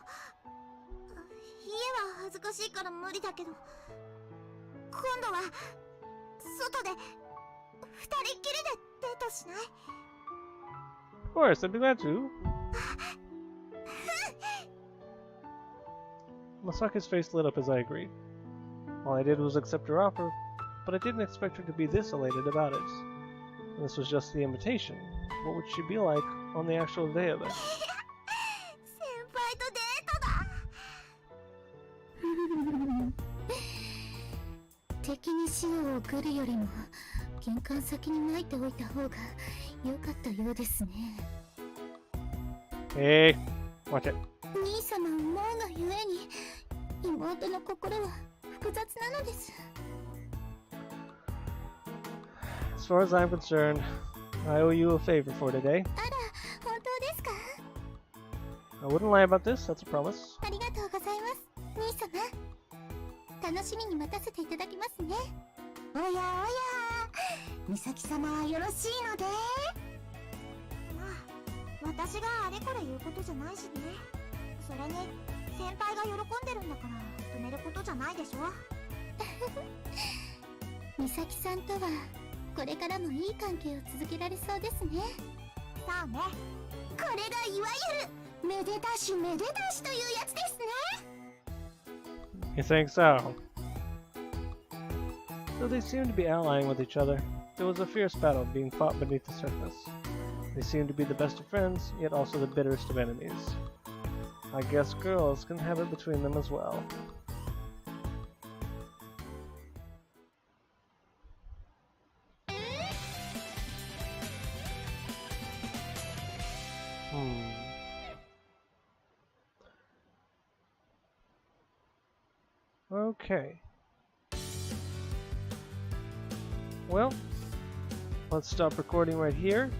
家は恥ずかしいから無理だけど、今度は外で二人っきりでデートしない？ Of course, I'd be glad to. Masaki's face lit up as I agreed. All I did was accept her offer, but I didn't expect her to be this elated about it. And this was just the invitation. What would she be like on the actual day of it? 先輩とデートだ。敵に死を送るよりも玄関先に撒いておいた方が良かったようですね。Hey, watch it. 兄様を思うがゆえに妹の心は複雑なのです。 As far as I'm concerned, I owe you a favor for today. あら、本当ですか？ I wouldn't lie about this, that's a promise. ありがとうございます、兄様。楽しみに待たせていただきますね。おやおや、美咲様はよろしいので。まあ、私があれこれ言うことじゃないしね。それに先輩が喜んでるんだから止めることじゃないでしょ。美咲さんとはこれからもいい関係を続けられそうですね。さあね、これがいわゆるめでたしめでたしというやつですね。 You think so? Though they seemed to be allying with each other, there was a fierce battle being fought beneath the surface. They seemed to be the best of friends, yet also the bitterest of enemies. I guess girls can have it between them as well. Okay. Well, let's stop recording right here.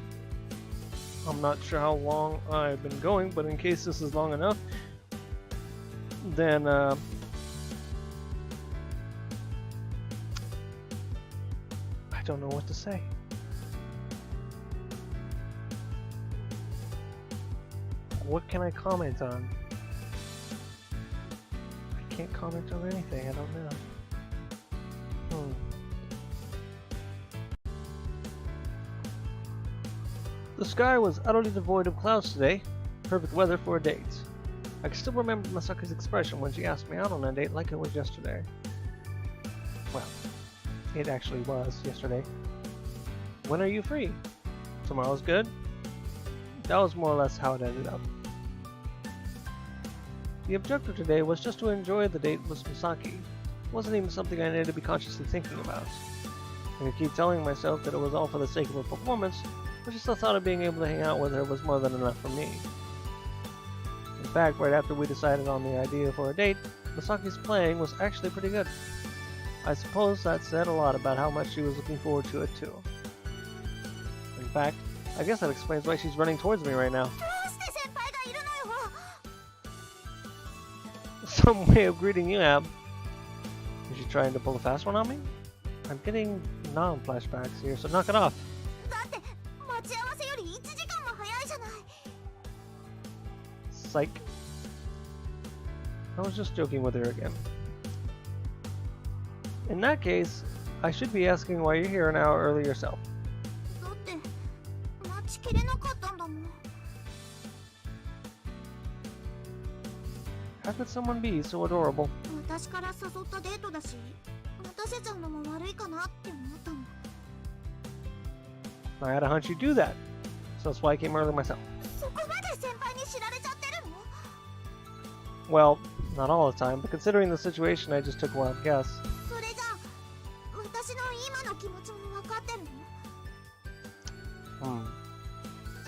I'm not sure how long I've been going, but in case this is long enough, then I don't know what to say. What can I comment on? I can't comment on anything, I don't know. The sky was utterly devoid of clouds today. Perfect weather for a date. I can still remember Masaki's expression when she asked me out on a date like it was yesterday. Well, it actually was yesterday. When are you free? Tomorrow's good? that was more or less how it ended up. The objective today was just to enjoy the date with Misaki. It wasn't even something I needed to be consciously thinking about. I could keep telling myself that it was all for the sake of her performance, but just the thought of being able to hang out with her was more than enough for me. In fact, right after we decided on the idea for a date, Misaki's playing was actually pretty good. I suppose that said a lot about how much she was looking forward to it too. In fact, I guess that explains why she's running towards me right now. Some way of greeting you, Ab. Is she trying to pull a fast one on me? I'm getting non-flashbacks here, so knock it off. Psych. I was just joking with her again. In that case, I should be asking why you're here an hour early yourself. How could someone be so adorable? I had a hunch you'd do that, so that's why I came early myself. Well, not all the time, but considering the situation, I just took a wild guess.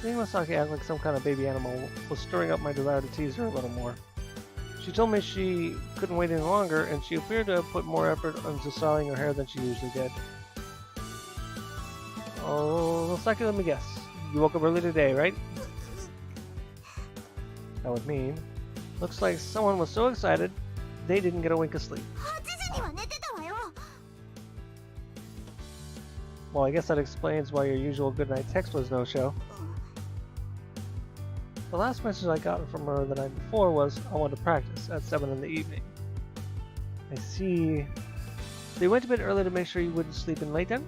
Seeing Misaki act like some kind of baby animal was stirring up my desire to tease her a little more. She told me she couldn't wait any longer, and she appeared to have put more effort into styling her hair than she usually did. Oh, Misaki, let me guess. You woke up early today, right? That would mean, looks like someone was so excited, they didn't get a wink of sleep. Well, I guess that explains why your usual goodnight text was no-show. The last message I got from her the night before was, I want to practice at 7 in the evening. I see. They went to bed early to make sure you wouldn't sleep in late then?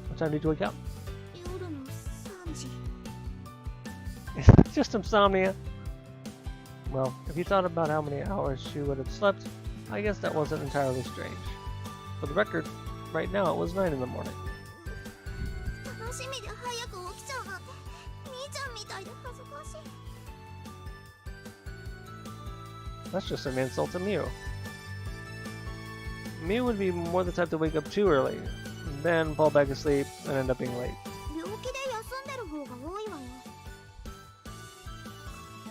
What time did you wake up? Is that just insomnia? Well, if you thought about how many hours she would have slept, I guess that wasn't entirely strange. For the record, right now it was 9 in the morning. That's just an insult to Miu. Miu would be more the type to wake up too early, then fall back asleep and end up being late.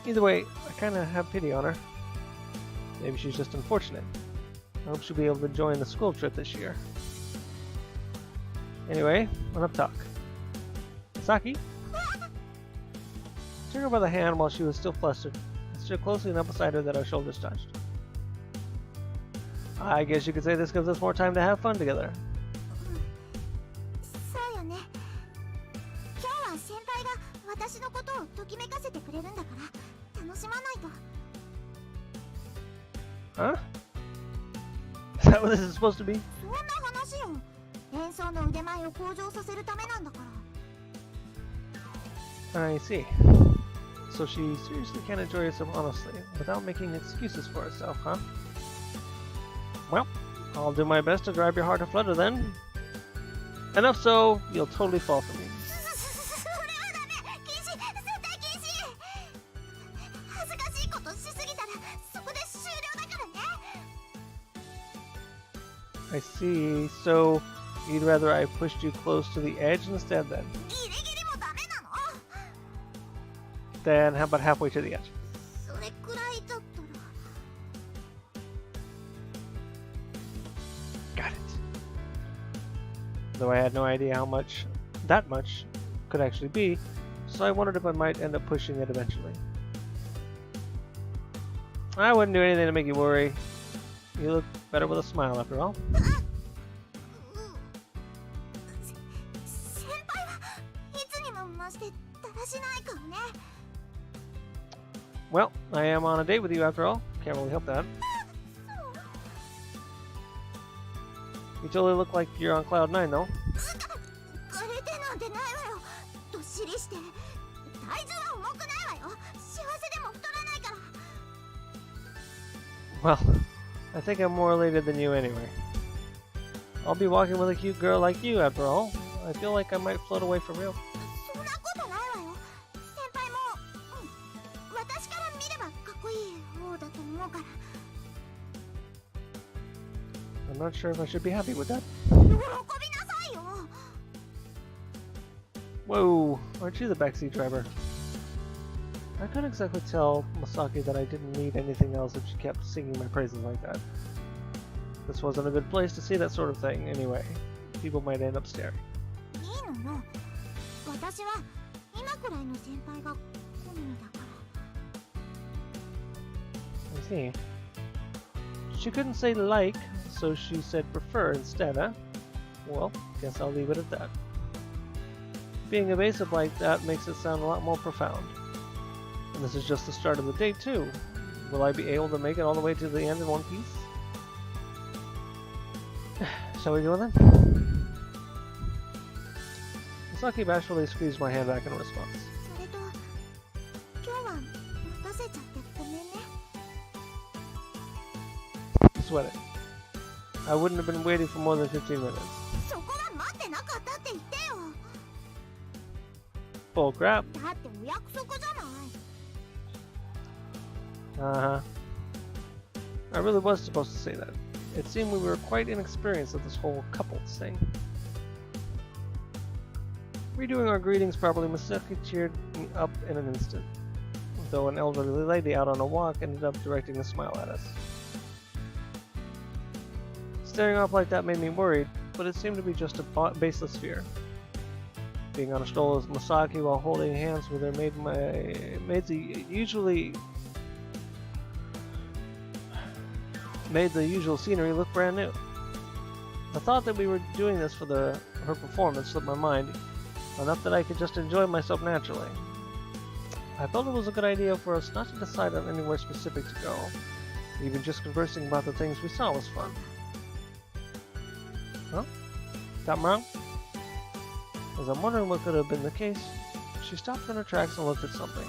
Either way, I kinda have pity on her. Maybe she's just unfortunate. I hope she'll be able to join the school trip this year. Anyway, enough talk. Misaki? Took her by the hand while she was still flustered. Stood closely enough beside her that our shoulders touched. I guess you could say this gives us more time to have fun together. Huh? Is that what this is supposed to be? I see. So she seriously can't enjoy herself honestly, without making excuses for herself, huh? Well, I'll do my best to drive your heart to flutter then. Enough so, you'll totally fall for me. I see, so you'd rather I pushed you close to the edge instead then? Then how about halfway to the edge? Got it. Though I had no idea how much that much could actually be, so I wondered if I might end up pushing it eventually. I wouldn't do anything to make you worry. You look better with a smile after all. Well, I am on a date with you after all. Can't really help that. You totally look like you're on cloud 9 though. Well, I think I'm more elated than you anyway. I'll be walking with a cute girl like you after all. I feel like I might float away for real. not sure if I should be happy with that. 喜びなさいよ。 Whoa, aren't you the backseat driver? I couldn't exactly tell Masaki that I didn't need anything else if she kept singing my praises like that. This wasn't a good place to see that sort of thing, anyway. People might end up staring. いいのよ。私は今くらいの先輩が好みだから。 I see. She couldn't say like, so she said prefer instead, huh? Well, guess I'll leave it at that. Being evasive like that makes it sound a lot more profound. And this is just the start of the date, too. Will I be able to make it all the way to the end in one piece? Shall we go then? Masaki bashfully squeezed my hand back in response. それと、今日は待たせちゃってごめんね。 Sweat it. I wouldn't have been waiting for more than 15 minutes. そこは待ってなかったって言ってよ。 Bull crap. だってお約束じゃない。 Uh-huh. I really was supposed to say that. It seemed we were quite inexperienced at this whole couples thing. Redoing our greetings properly, Masaki cheered me up in an instant, though an elderly lady out on a walk ended up directing a smile at us. Staring off like that made me worried, but it seemed to be just a baseless fear. Being on a stroll with Masaki while holding hands with her made the usual scenery look brand new. The thought that we were doing this for her performance slipped my mind, enough that I could just enjoy myself naturally. I felt it was a good idea for us not to decide on anywhere specific to go. Even just conversing about the things we saw was fun. Huh? Got me wrong? As I'm wondering what could have been the case, she stopped in her tracks and looked at something.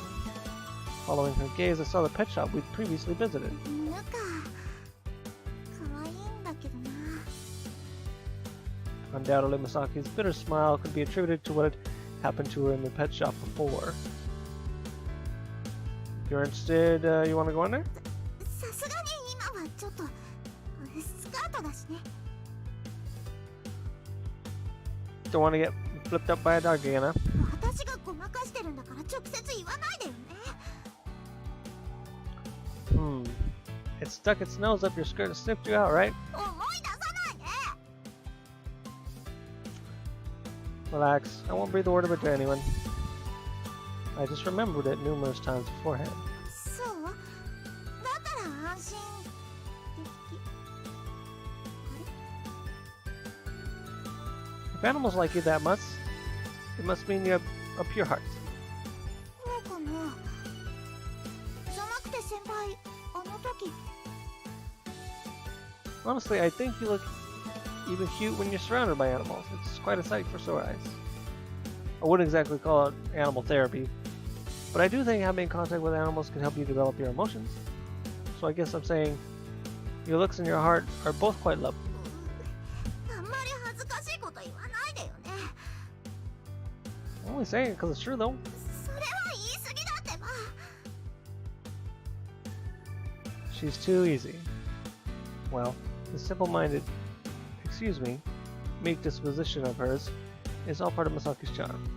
Following her gaze, I saw the pet shop we'd previously visited. 犬か。可愛いんだけどな。 Undoubtedly, Masaki's bitter smile could be attributed to what had happened to her in the pet shop before. If you're interested, you want to go in there? さすがに今はちょっとスカートだしね。 Don't want to get flipped up by a dog again, huh? 私がごまかしてるんだから直接言わないでよね。It stuck its nose up your skirt and sniffed you out, right? 思い出さないで。 Relax, I won't breathe a word of it to anyone. I just remembered it numerous times beforehand. そう？だから安心でき。 If animals like you that much, it must mean you have a pure heart. そうかな。じゃなくて先輩、あの時。 Honestly, I think you look even cute when you're surrounded by animals. It's quite a sight for sore eyes. I wouldn't exactly call it animal therapy, but I do think having contact with animals can help you develop your emotions. So I guess I'm saying your looks and your heart are both quite lovely. あんまり恥ずかしいこと言わないでよね。 I'm only saying it because it's true, though. それは言い過ぎだってば。 She's too easy. Well, the meek disposition of hers is all part of Masaki's charm.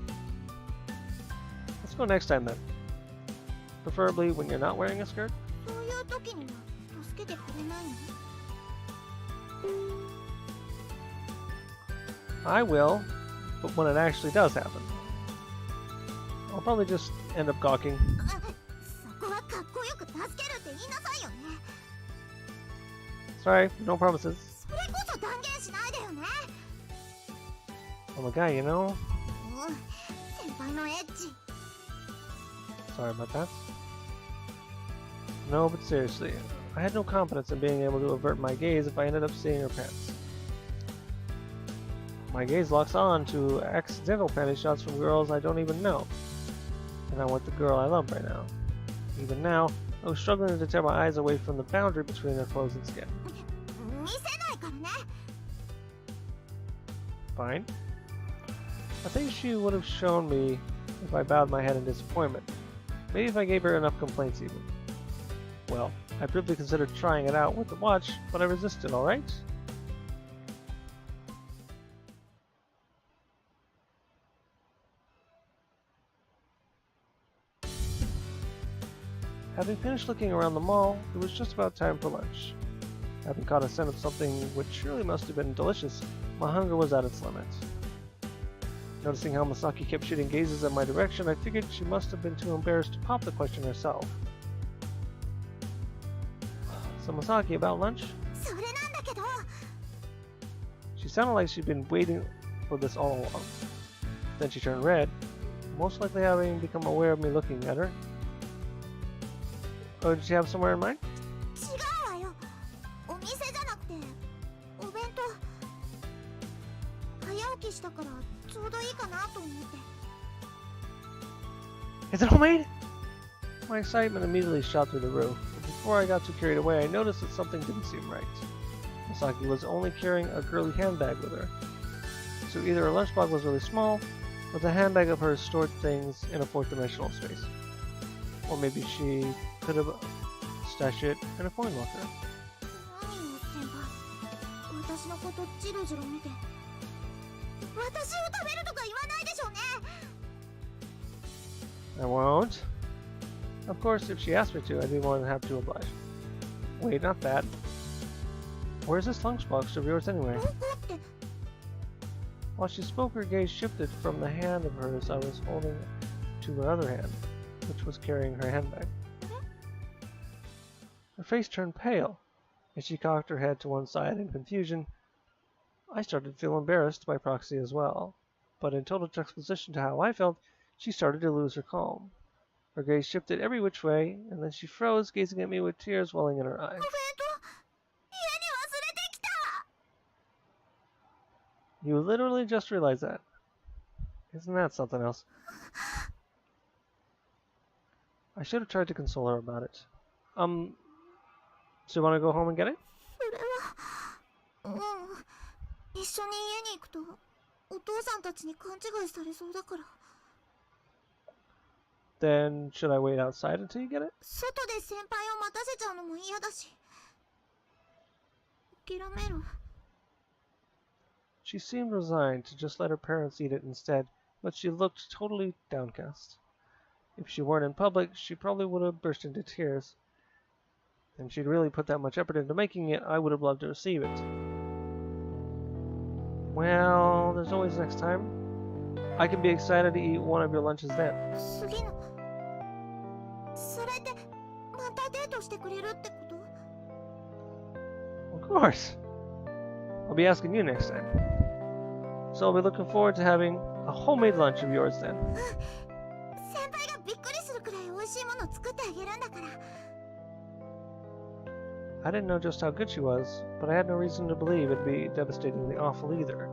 Let's go next time then. Preferably when you're not wearing a skirt. そういう時には助けてくれないの？ I will, but when it actually does happen, I'll probably just end up gawking. そこはかっこよく助けるって言いなさいよね。 Sorry, no promises. それこそ断言しないでよね。 I'm a guy, you know? 先輩のエッチ。 Sorry about that. No, but seriously, I had no confidence in being able to avert my gaze if I ended up seeing her pants. My gaze locks on to accidental panty shots from girls I don't even know. And I'm with the girl I love right now. Even now, I was struggling to tear my eyes away from the boundary between her clothes and skin. 見せないからね。 Fine. I think she would have shown me if I bowed my head in disappointment. Maybe if I gave her enough complaints even. Well, I briefly considered trying it out with the watch, but I resisted, alright? Having finished looking around the mall, it was just about time for lunch. Having caught a scent of something which surely must have been delicious, my hunger was at its limit. Noticing how Masaki kept shooting gazes in my direction, I figured she must have been too embarrassed to pop the question herself. So Masaki, about lunch? それなんだけど She sounded like she'd been waiting for this all along. Then she turned red, most likely having become aware of me looking at her. Oh, did she have somewhere in mind? 違うわよ。お店じゃなくてお弁当。早起きしたからちょうどいいかなと思って。 Is it homemade? My excitement immediately shot through the roof, but before I got too carried away, I noticed that something didn't seem right. Masaki was only carrying a girly handbag with her. So either her lunchbox was really small, or the handbag of hers stored things in a fourth-dimensional space. Or maybe she could have stashed it in a coin locker. 何よ先輩。私のことジロジロ見て。私を食べるとか言わないでしょうね。 I won't. Of course, if she asked me to, I'd be more than happy to oblige. Wait, not that. Where's this lunchbox of yours anyway? どこって。 While she spoke, her gaze shifted from the hand of hers I was holding to her other hand, which was carrying her handbag. Her face turned pale, and she cocked her head to one side in confusion. I started to feel embarrassed by proxy as well, but in total juxtaposition to how I felt, she started to lose her calm. Her gaze shifted every which way, and then she froze, gazing at me with tears welling in her eyes. お弁当家に忘れてきた。 You literally just realized that. Isn't that something else? I should have tried to console her about it. So you want to go home and get it? それは一緒に家に行くとお父さんたちに勘違いされそうだから。 Then should I wait outside until you get it? 外で先輩を待たせちゃうのも嫌だし。諦める。 She seemed resigned to just let her parents eat it instead, but she looked totally downcast. If she weren't in public, she probably would have burst into tears. And she'd really put that much effort into making it, I would have loved to receive it. Well, there's always next time. I can be excited to eat one of your lunches then. 次の。それってまたデートしてくれるってこと？ Of course. I'll be asking you next time. So I'll be looking forward to having a homemade lunch of yours then. 先輩がびっくりするくらい美味しいもの作ってあげるんだから。 I didn't know just how good she was, but I had no reason to believe it'd be devastatingly awful either.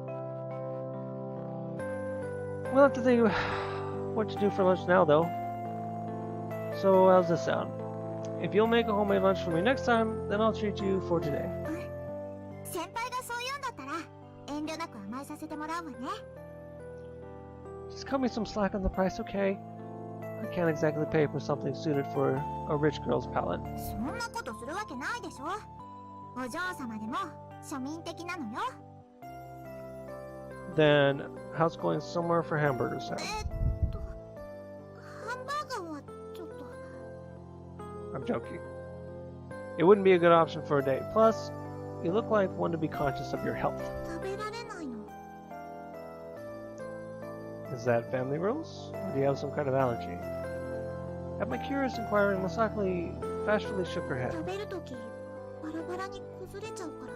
We'll have to think what to do for lunch now, though. So how's this sound? If you'll make a homemade lunch for me next time, then I'll treat you for today. 先輩がそう言うんだったら遠慮なく甘えさせてもらうわね。 Just cut me some slack on the price, okay? I can't exactly pay for something suited for a rich girl's palate. そんなことするわけないでしょ。お嬢様でも庶民的なのよ。 Then how's going somewhere for hamburgers sound? ハンバーガーはちょっと。 I'm joking. It wouldn't be a good option for a date. Plus, you look like one to be conscious of your health. 食べられないの。 Is that family rules? Or do you have some kind of allergy? At my curious inquiry, Masaki bashfully shook her head. 食べるときバラバラに崩れちゃうから。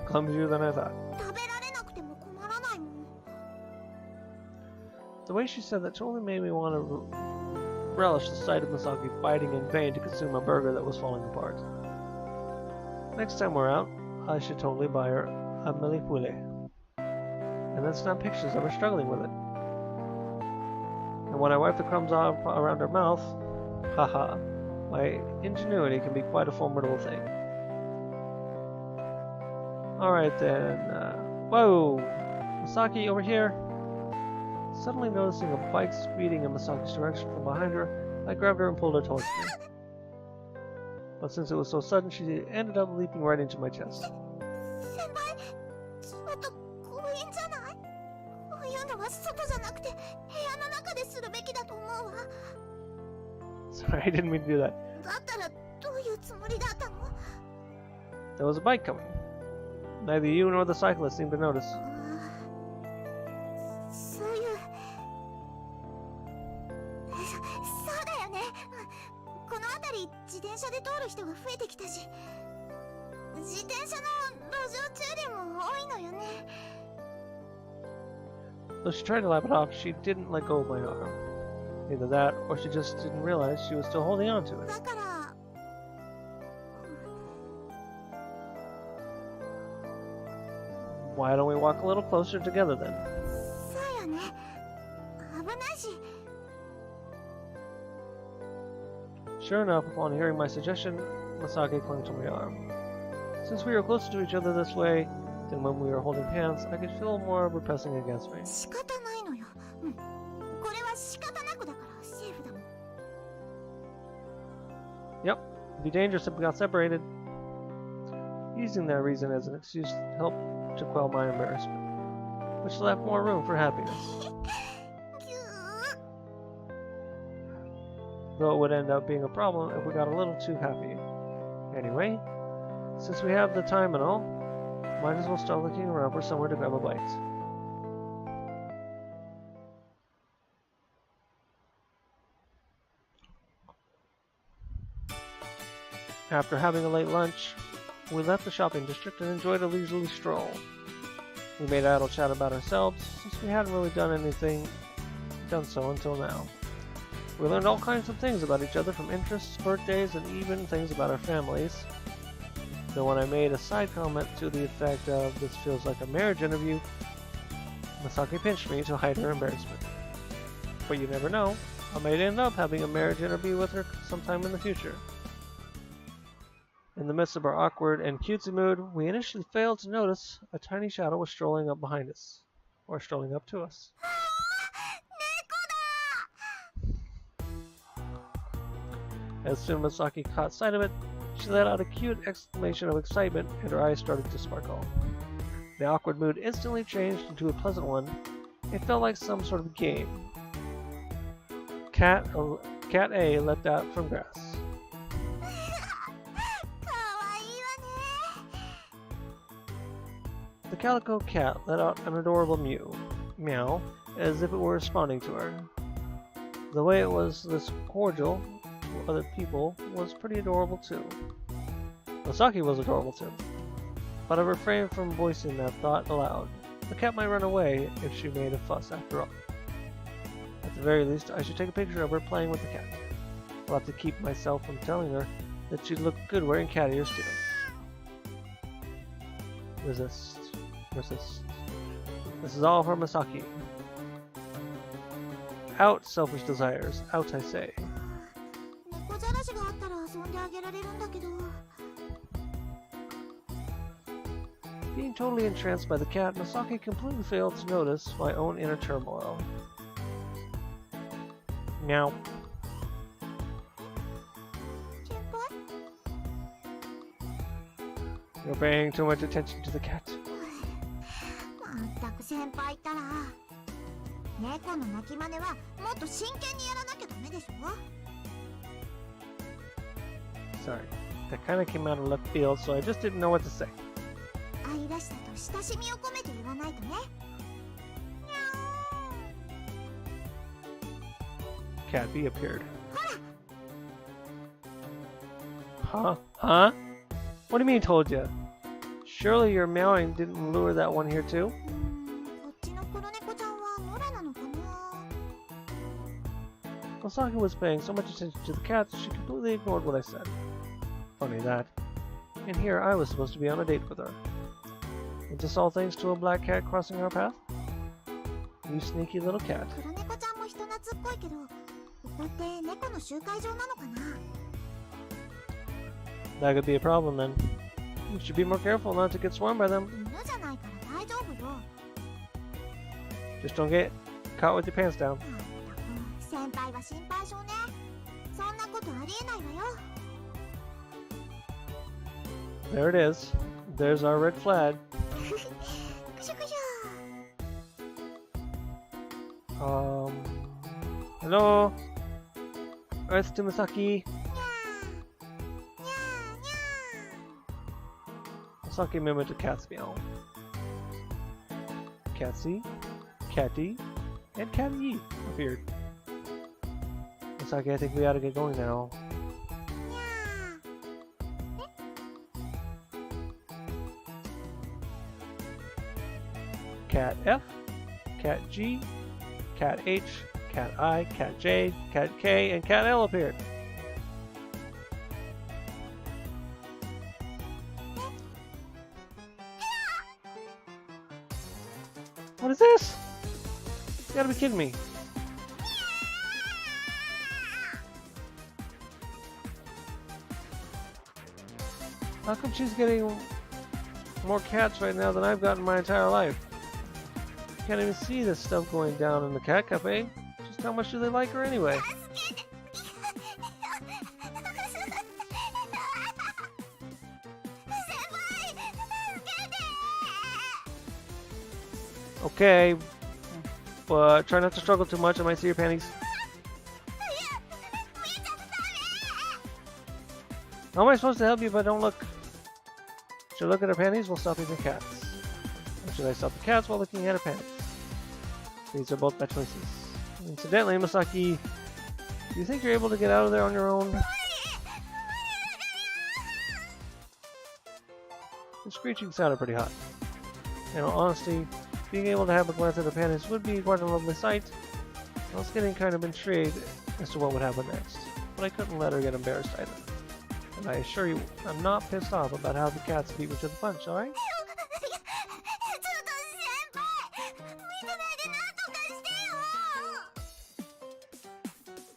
Clumsier than I thought. 食べられなくても困らないもん。 The way she said that totally made me want to relish the sight of Masaki fighting in vain to consume a burger that was falling apart. Next time we're out, I should totally buy her a melipule. And then snap pictures of her struggling with it. And when I wipe the crumbs off around her mouth, haha, my ingenuity can be quite a formidable thing. Alright then, whoa! Masaki, over here! Suddenly noticing a bike speeding in Masaki's direction from behind her, I grabbed her and pulled her towards me. But since it was so sudden, she ended up leaping right into my chest. 先輩、ちょっと強引じゃない？こういうのは外じゃなくて部屋の中でするべきだと思うわ。Sorry, I didn't mean to do that. だったらどういうつもりだったの？ There was a bike coming. Neither you nor the cyclist seemed to notice. そういうそうだよね。この辺り自転車で通る人が増えてきたし、自転車の路上駐輪も多いのよね。 Though she tried to laugh it off, she didn't let go of my arm. Either that, or she just didn't realize she was still holding on to it. だから Why don't we walk a little closer together then? そうよね。危ないし。 Sure enough, upon hearing my suggestion, Masake clung to my arm. Since we were closer to each other this way than when we were holding hands, I could feel more of her pressing against me. 仕方ないのよ。うん。これは仕方なくだからセーフだもん。 Yep, it'd be dangerous if we got separated. Using that reason as an excuse helped to quell my embarrassment, which left more room for happiness. ぎゅー。 Though it would end up being a problem if we got a little too happy. Anyway, since we have the time and all, might as well start looking around for somewhere to grab a bite. After having a late lunch, we left the shopping district and enjoyed a leisurely stroll. We made idle chat about ourselves, since we hadn't really done so until now. We learned all kinds of things about each other, from interests, birthdays, and even things about our families. Though when I made a side comment to the effect of "this feels like a marriage interview," Masaki pinched me to hide her embarrassment. But you never know, I might end up having a marriage interview with her sometime in the future. In the midst of our awkward and cutesy mood, we initially failed to notice a tiny shadow was strolling up behind us, or strolling up to us. As soon as Masaki caught sight of it, she let out a cute exclamation of excitement, and her eyes started to sparkle. The awkward mood instantly changed into a pleasant one. It felt like some sort of game. Cat A leapt out from grass. かわいいわね。 The calico cat let out an adorable meow, as if it were responding to her. The way it was this cordial to other people was pretty adorable too. Masaki was adorable too, but I refrained from voicing that thought aloud. The cat might run away if she made a fuss after all. At the very least, I should take a picture of her playing with the cat. I'll have to keep myself from telling her that she'd look good wearing cat ears too. Resist. This is all for Masaki. Out, selfish desires. Out, I say. 猫じゃらしがあったら遊んであげられるんだけど。 Being totally entranced by the cat, Masaki completely failed to notice my own inner turmoil. Meow. 先輩？ You're paying too much attention to the cat. まったく先輩ったら。猫の鳴き真似はもっと真剣にやらなきゃダメでしょ。 Sorry. That kind of came out of left field, so I just didn't know what to say. 愛らしさと親しみを込めて言わないとね。 Cat B appeared. Huh? Huh? What do you mean told you? Surely your meowing didn't lure that one here too? こっちの黒猫ちゃんは野良なのかな。 Masaki was paying so much attention to the cat that she completely ignored what I said. Funny that. And here I was supposed to be on a date with her. Was this all thanks to a black cat crossing our path? You sneaky little cat. 黒猫ちゃんも人懐っこいけど、ここって猫の集会場なのかな。 That could be a problem then. You should be more careful not to get swarmed by them. 犬じゃないから大丈夫よ。 Just don't get caught with your pants down. まったく先輩は心配性ね。そんなことありえないわよ。 There it is. There's our red flag. くしゅくしゅ。 Hello? Earth to Misaki. Misaki mimicked a cat's meow. Catsy, Catty, and Catty appeared. Misaki, I think we ought to get going now. Cat F, Cat G, Cat H, Cat I, Cat J, Cat K, and Cat L appeared. What is this? You gotta be kidding me. How come she's getting more cats right now than I've gotten my entire life? Can't even see this stuff going down in the cat cafe. Just how much do they like her anyway? Okay, but try not to struggle too much. I might see your panties. How am I supposed to help you if I don't look? Should I look at her panties while stopping the cats? Or should I stop the cats while looking at her panties? These are both bad choices. Incidentally, Misaki, do you think you're able to get out of there on your own? The screeching sounded pretty hot. In all honesty, being able to have a glance at her panties would be quite a lovely sight. I was getting kind of intrigued as to what would happen next, but I couldn't let her get embarrassed either. And I assure you, I'm not pissed off about how the cats beat me to the punch, alright?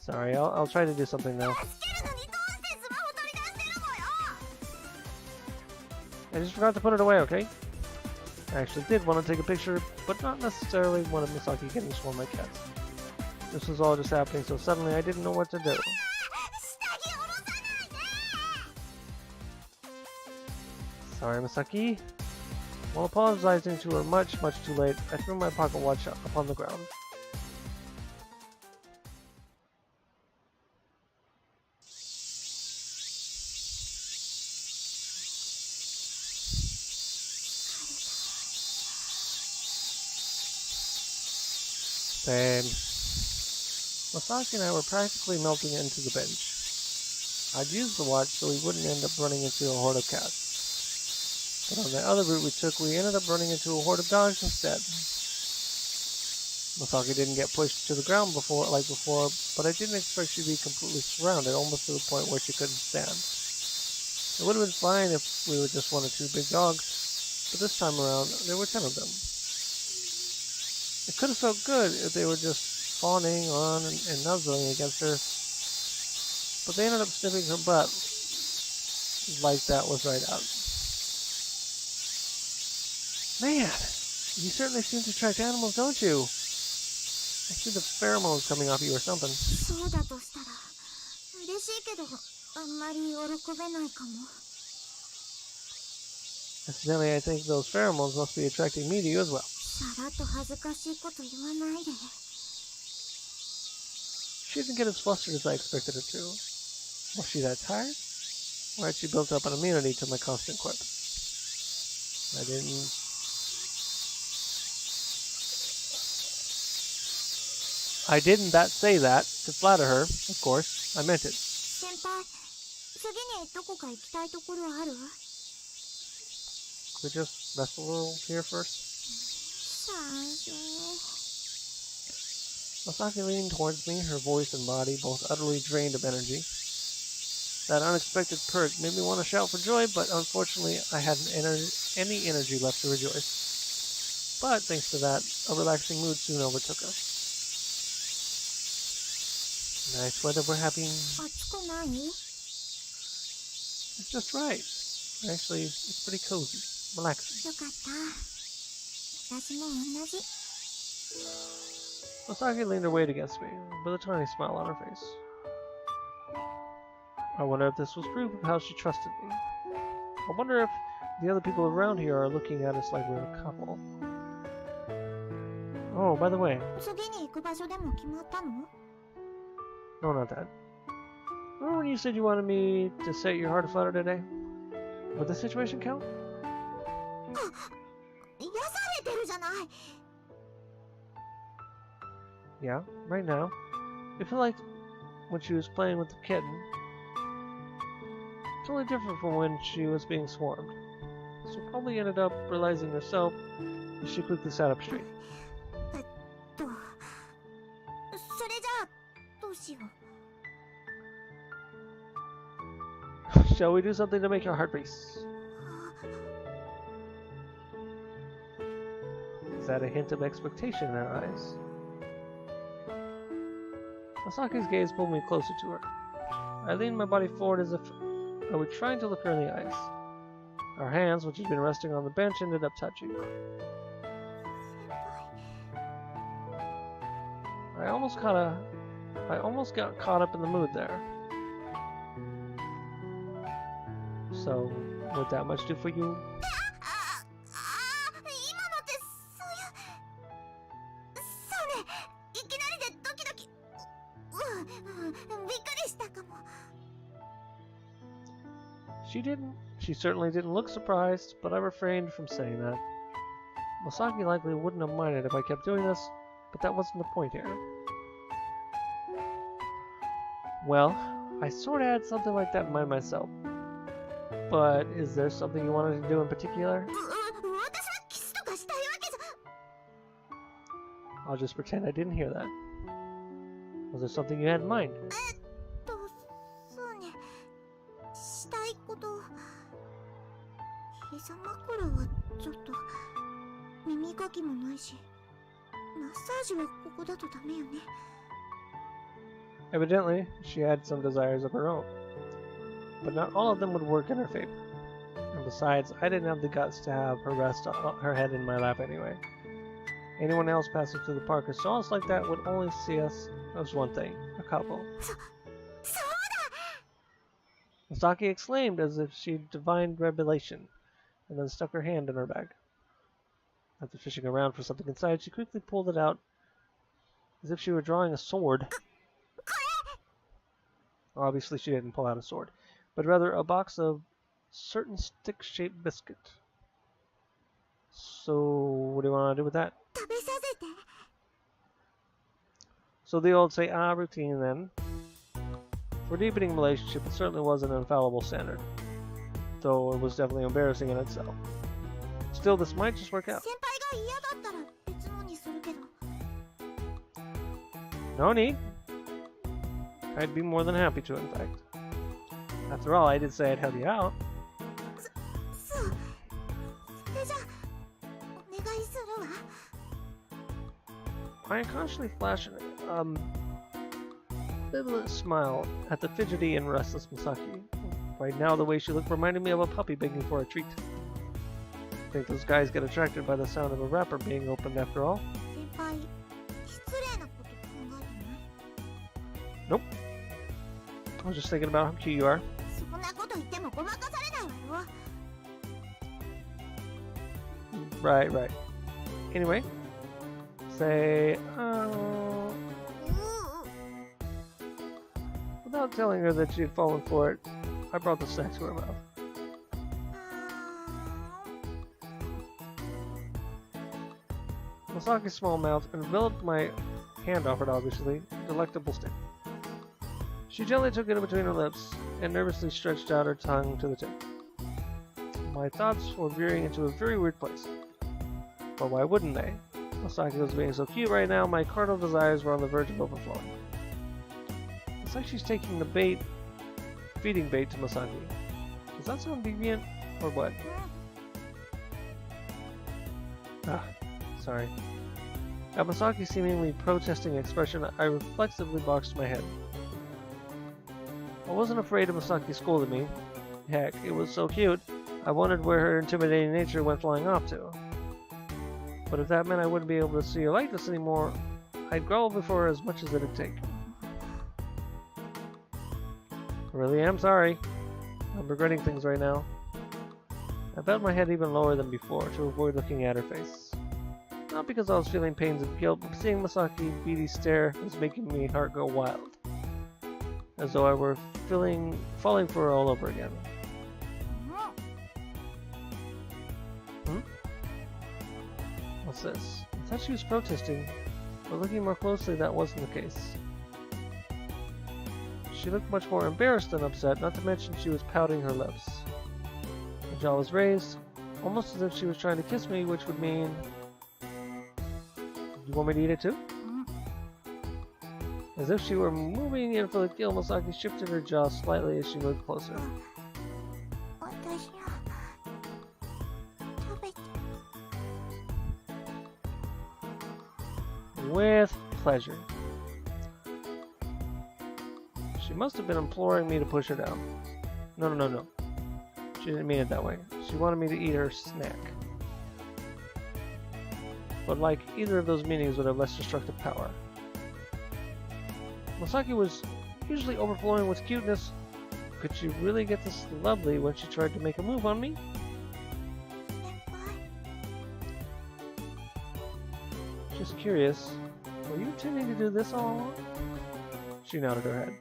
Sorry, I'll try to do something now. I just forgot to put it away, okay? I actually did want to take a picture, but not necessarily one of Misaki getting swarmed by cats. This was all just happening so suddenly I didn't know what to do. Sorry, Misaki. While apologizing to her much too late, I threw my pocket watch upon the ground. And Misaki and I were practically melting into the bench. I'd used the watch so we wouldn't end up running into a horde of cats. But on the other route we took, we ended up running into a horde of dogs instead. Misaki didn't get pushed to the ground before, but I didn't expect she'd be completely surrounded, almost to the point where she couldn't stand. It would have been fine if we were just one or two big dogs, but this time around, there were 10 of them. It could have felt good if they were just fawning on and nuzzling against her, but they ended up sniffing her butt like that was right out. Man, you certainly seem to attract animals, don't you? I see the pheromones coming off you or something. Incidentally, I think those pheromones must be attracting me to you as well. She didn't get as flustered as I expected her to. Was she that tired? Or had she built up an immunity to my constant quip? I didn't say that to flatter her, of course. I meant it. Could we just rest a little here first? Misaki leaned towards me, her voice and body both utterly drained of energy. That unexpected perk made me want to shout for joy, but unfortunately I hadn't any energy left to rejoice. But thanks to that, a relaxing mood soon overtook us. Nice weather we're having. It's just right. Actually, it's pretty cozy. Relaxing. Misaki leaned her weight against me, with a tiny smile on her face. I wonder if this was proof of how she trusted me. I wonder if the other people around here are looking at us like we're a couple. Oh, by the way. No, not that. Remember when you said you wanted me to set your heart aflutter today? Would the situation count? 癒されてるじゃない。 Yeah, right now. It felt like when she was playing with the kitten. Totally different from when she was being swarmed. So probably ended up realizing herself as she quickly sat up straight. それじゃあどうしよう。 Shall we do something to make your heart race? Is that a hint of expectation in her eyes? Masaki's gaze pulled me closer to her. I leaned my body forward as if I were trying to look her in the eyes. Our hands, which had been resting on the bench, ended up touching. I almost got caught up in the mood there. So, would that much do for you? 今のってそういうそうね、いきなりでドキドキびっくりしたかも。 She certainly didn't look surprised, but I refrained from saying that. Masaki likely wouldn't have minded if I kept doing this, but that wasn't the point here. Well, I sorta had something like that in mind myself. But is there something you wanted to do in particular? 私はキスとかしたいわけじゃ。 I'll just pretend I didn't hear that. Was there something you had in mind? そうね、したいこと。膝枕はちょっと耳かきもないし、マッサージはここだとダメよね。 Evidently, she had some desires of her own. But not all of them would work in her favor. And besides, I didn't have the guts to have her rest her head in my lap anyway. Anyone else passing through the park or saw us like that would only see us as one thing, a couple. そうだ。 Masaki exclaimed as if she divined revelation, and then stuck her hand in her bag. After fishing around for something inside, she quickly pulled it out as if she were drawing a sword. Obviously, she didn't pull out a sword, but rather a box of certain stick-shaped biscuit. So, what do you want to do with that? 食べさせて。 So the old say ah routine then. For deepening a relationship, it certainly was an infallible standard, though it was definitely embarrassing in itself. Still, this might just work out. 先輩が嫌だったら別のにするけど。 No need. I'd be more than happy to, in fact. After all, I did say I'd help you out. そう。それじゃお願いするわ。 I unconsciously flashed an ambivalent smile at the fidgety and restless Masaki. Right now, the way she looked reminded me of a puppy begging for a treat. I think those guys get attracted by the sound of a wrapper being opened after all. 先輩、失礼なこと考えてない？ Nope. I was just thinking about how cute you are. そんなこと言ってもごまかされないわよ。 Right. Anyway, say, Without telling her that she had fallen for it, I brought the snack to her mouth. Masaki's small mouth enveloped my hand offered, obviously, delectable stick. She gently took it in between her lips and nervously stretched out her tongue to the tip. My thoughts were veering into a very weird place. But why wouldn't they? Masaki was being so cute right now, my carnal desires were on the verge of overflowing. It's like she's taking the feeding bait to Masaki. Does that sound deviant, or what? Sorry. At Masaki's seemingly protesting expression, I reflexively boxed my head. I wasn't afraid of Masaki scolding me. Heck, it was so cute, I wondered where her intimidating nature went flying off to. But if that meant I wouldn't be able to see her like this anymore, I'd grovel before her as much as it'd take. I really am sorry. I'm regretting things right now. I bent my head even lower than before to avoid looking at her face. Not because I was feeling pains of guilt, but seeing Masaki's beady stare was making my heart go wild. as though I were falling for her all over again. What's this? I thought she was protesting, but looking more closely, that wasn't the case. She looked much more embarrassed than upset, not to mention she was pouting her lips. Her jaw was raised, almost as if she was trying to kiss me, which would mean... You want me to eat it too? As if she were moving in for the kill, Masaki shifted her jaw slightly as she moved closer. With pleasure. She must have been imploring me to push her down. No. She didn't mean it that way. She wanted me to eat her snack. But like either of those meanings would have less destructive power. Masaki was usually overflowing with cuteness. Could she really get this lovely when she tried to make a move on me? Just curious, were you intending to do this all along? She nodded her head.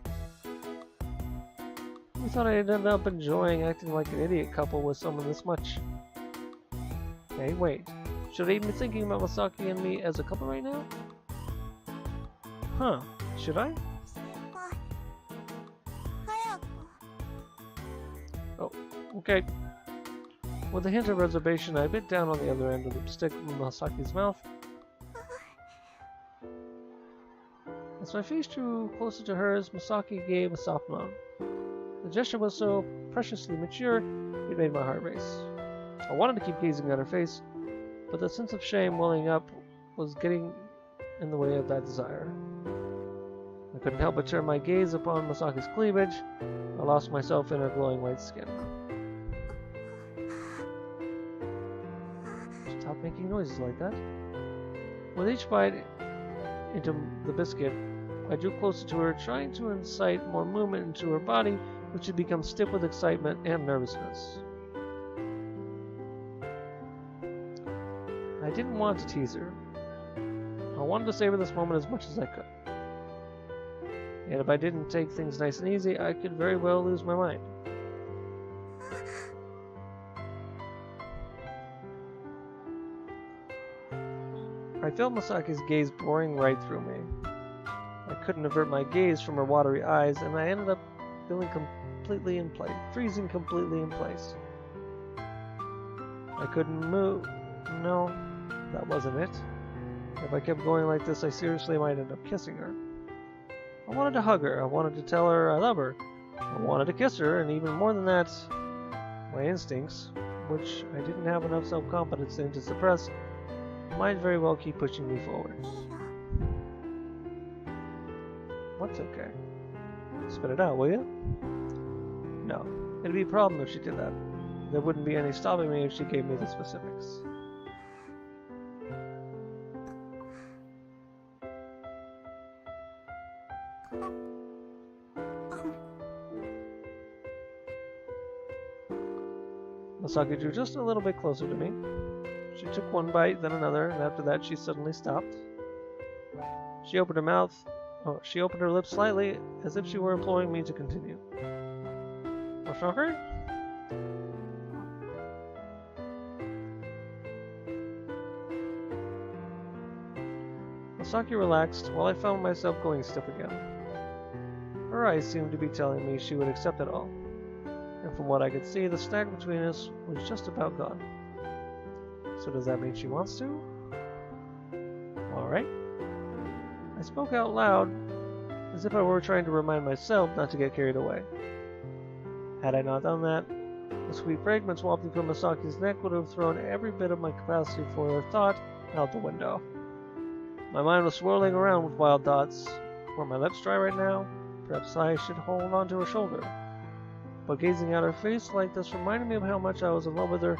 We thought I'd end up enjoying acting like an idiot couple with someone this much. Hey, wait. Should I even be thinking about Masaki and me as a couple right now? Huh. Should I? Oh, okay. With a hint of reservation, I bit down on the other end of the stick from Masaki's mouth. As my face drew closer to hers, Masaki gave a soft moan. The gesture was so preciously mature, it made my heart race. I wanted to keep gazing at her face, but the sense of shame welling up was getting in the way of that desire. I couldn't help but turn my gaze upon Masaki's cleavage. I lost myself in her glowing white skin. Stop making noises like that. With each bite into the biscuit, I drew closer to her, trying to incite more movement into her body, which had become stiff with excitement and nervousness. I didn't want to tease her. I wanted to savor this moment as much as I could. And if I didn't take things nice and easy, I could very well lose my mind. I felt Masaki's gaze boring right through me. I couldn't avert my gaze from her watery eyes, and I ended up feeling freezing completely in place. I couldn't move. No, that wasn't it. If I kept going like this, I seriously might end up kissing her. I wanted to hug her. I wanted to tell her I love her. I wanted to kiss her, and even more than that, my instincts, which I didn't have enough self-confidence in to suppress, might very well keep pushing me forward. What's okay? Spit it out, will you? No. It'd be a problem if she did that. There wouldn't be any stopping me if she gave me the specifics. Masaki drew just a little bit closer to me. She took one bite, then another, and after that she suddenly stopped. She opened her lips slightly, as if she were imploring me to continue. Masaki? Masaki relaxed, while I found myself going stiff again. Her eyes seemed to be telling me she would accept it all, and from what I could see, the snack between us was just about gone. So does that mean she wants to? Alright. I spoke out loud, as if I were trying to remind myself not to get carried away. Had I not done that, the sweet fragments wafting from Masaki's neck would have thrown every bit of my capacity for thought out the window. My mind was swirling around with wild thoughts. Were my lips dry right now? Perhaps I should hold onto her shoulder. But gazing at her face like this reminded me of how much I was in love with her,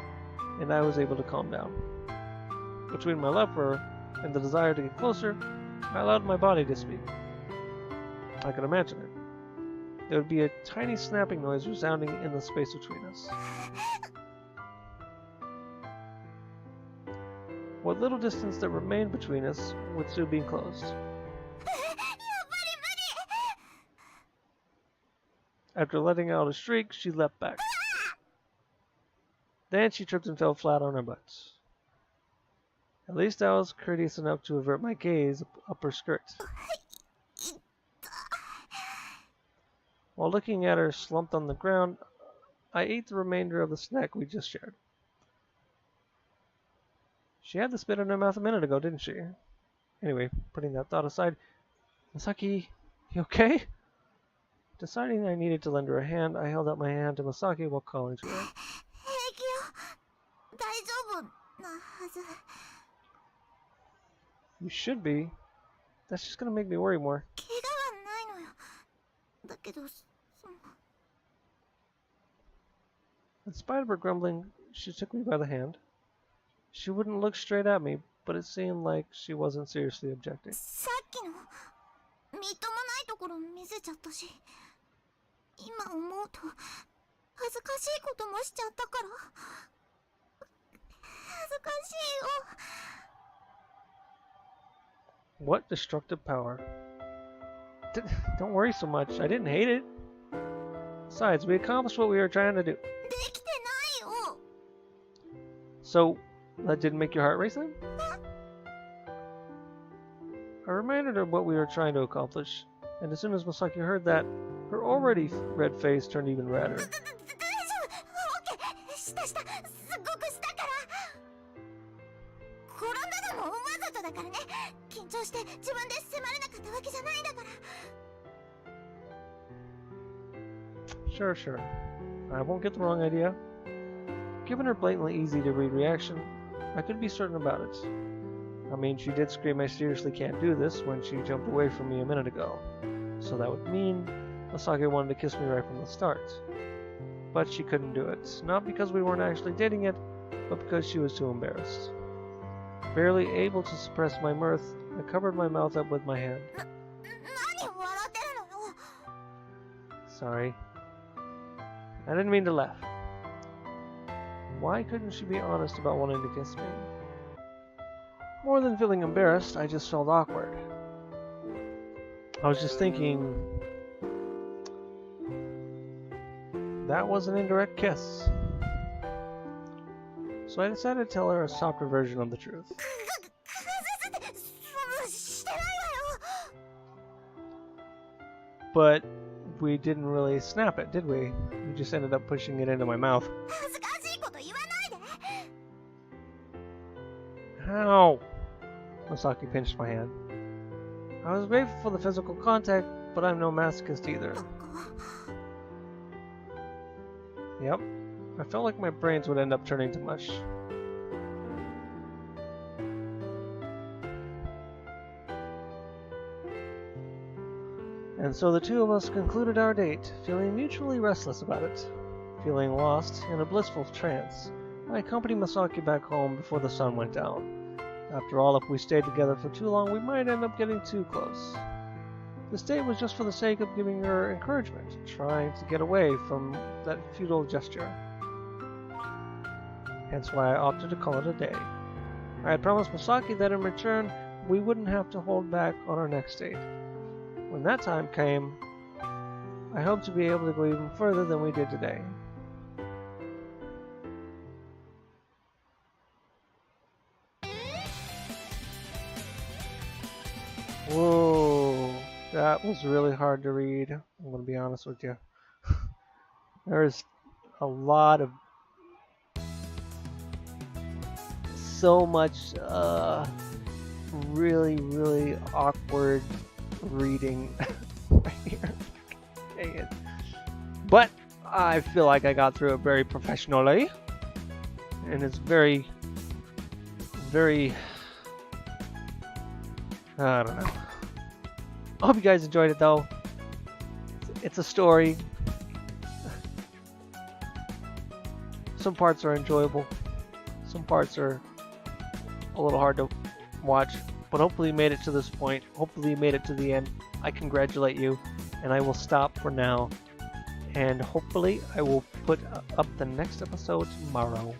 and I was able to calm down. Between my love for her and the desire to get closer, I allowed my body to speak. I could imagine it. There would be a tiny snapping noise resounding in the space between us. What little distance that remained between us would soon be enclosed. After letting out a shriek, she leapt back. Then she tripped and fell flat on her butt. At least I was courteous enough to avert my gaze up her skirt. While looking at her slumped on the ground, I ate the remainder of the snack we just shared. She had the spit in her mouth a minute ago, didn't she? Anyway, putting that thought aside, Masaki, you okay? Deciding I needed to lend her a hand, I held out my hand to Masaki while calling to her. 平気よ。大丈夫なはず。 You should be. That's just gonna make me worry more. 怪我はないのよ。だけど、In spite of her grumbling, she took me by the hand. She wouldn't look straight at me, but it seemed like she wasn't seriously objecting. さっきのみっともないところ見せちゃったし、今思うと恥ずかしいこともしちゃったから。恥ずかしいよ。 What destructive power. Don't worry so much. I didn't hate it. Besides, we accomplished what we were trying to do. できてないよ。 So, that didn't make your heart race then? I reminded her of what we were trying to accomplish, and as soon as Masaki heard that, her already red face turned even redder. 大丈夫。オッケー。したした。すっごくしたから。転んだのもわざとだからね。緊張して自分で迫れなかったわけじゃないんだから。 Sure, sure. I won't get the wrong idea. Given her blatantly easy-to-read reaction, I could be certain about it. I mean, she did scream, "I seriously can't do this," when she jumped away from me a minute ago. So that would mean Masaki wanted to kiss me right from the start. But she couldn't do it. Not because we weren't actually dating yet, but because she was too embarrassed. Barely able to suppress my mirth, I covered my mouth up with my hand. 何笑ってるのよ。 Sorry. I didn't mean to laugh. Why couldn't she be honest about wanting to kiss me? More than feeling embarrassed, I just felt awkward. I was just thinking, that was an indirect kiss. So I decided to tell her a softer version of the truth. してないわよ。 But we didn't really snap it, did we? We just ended up pushing it into my mouth. 恥ずかしいこと言わないで。 How? Masaki pinched my hand. I was grateful for the physical contact, but I'm no masochist either. Yep. I felt like my brains would end up turning to mush. And so the two of us concluded our date, feeling mutually restless about it. Feeling lost in a blissful trance, I accompanied Masaki back home before the sun went down. After all, if we stayed together for too long, we might end up getting too close. This date was just for the sake of giving her encouragement, trying to get away from that futile gesture. Hence why I opted to call it a day. I had promised Masaki that in return, we wouldn't have to hold back on our next date. When that time came, I hoped to be able to go even further than we did today. Whoa, that was really hard to read. I'm going to be honest with you. There's a lot of so much really awkward reading right here. Dang it. But I feel like I got through it very professionally, and it's very I don't know. I hope you guys enjoyed it though. It's a story. Some parts are enjoyable. Some parts are a little hard to watch. But hopefully you made it to this point. Hopefully you made it to the end. I congratulate you. And I will stop for now. And hopefully I will put up the next episode tomorrow.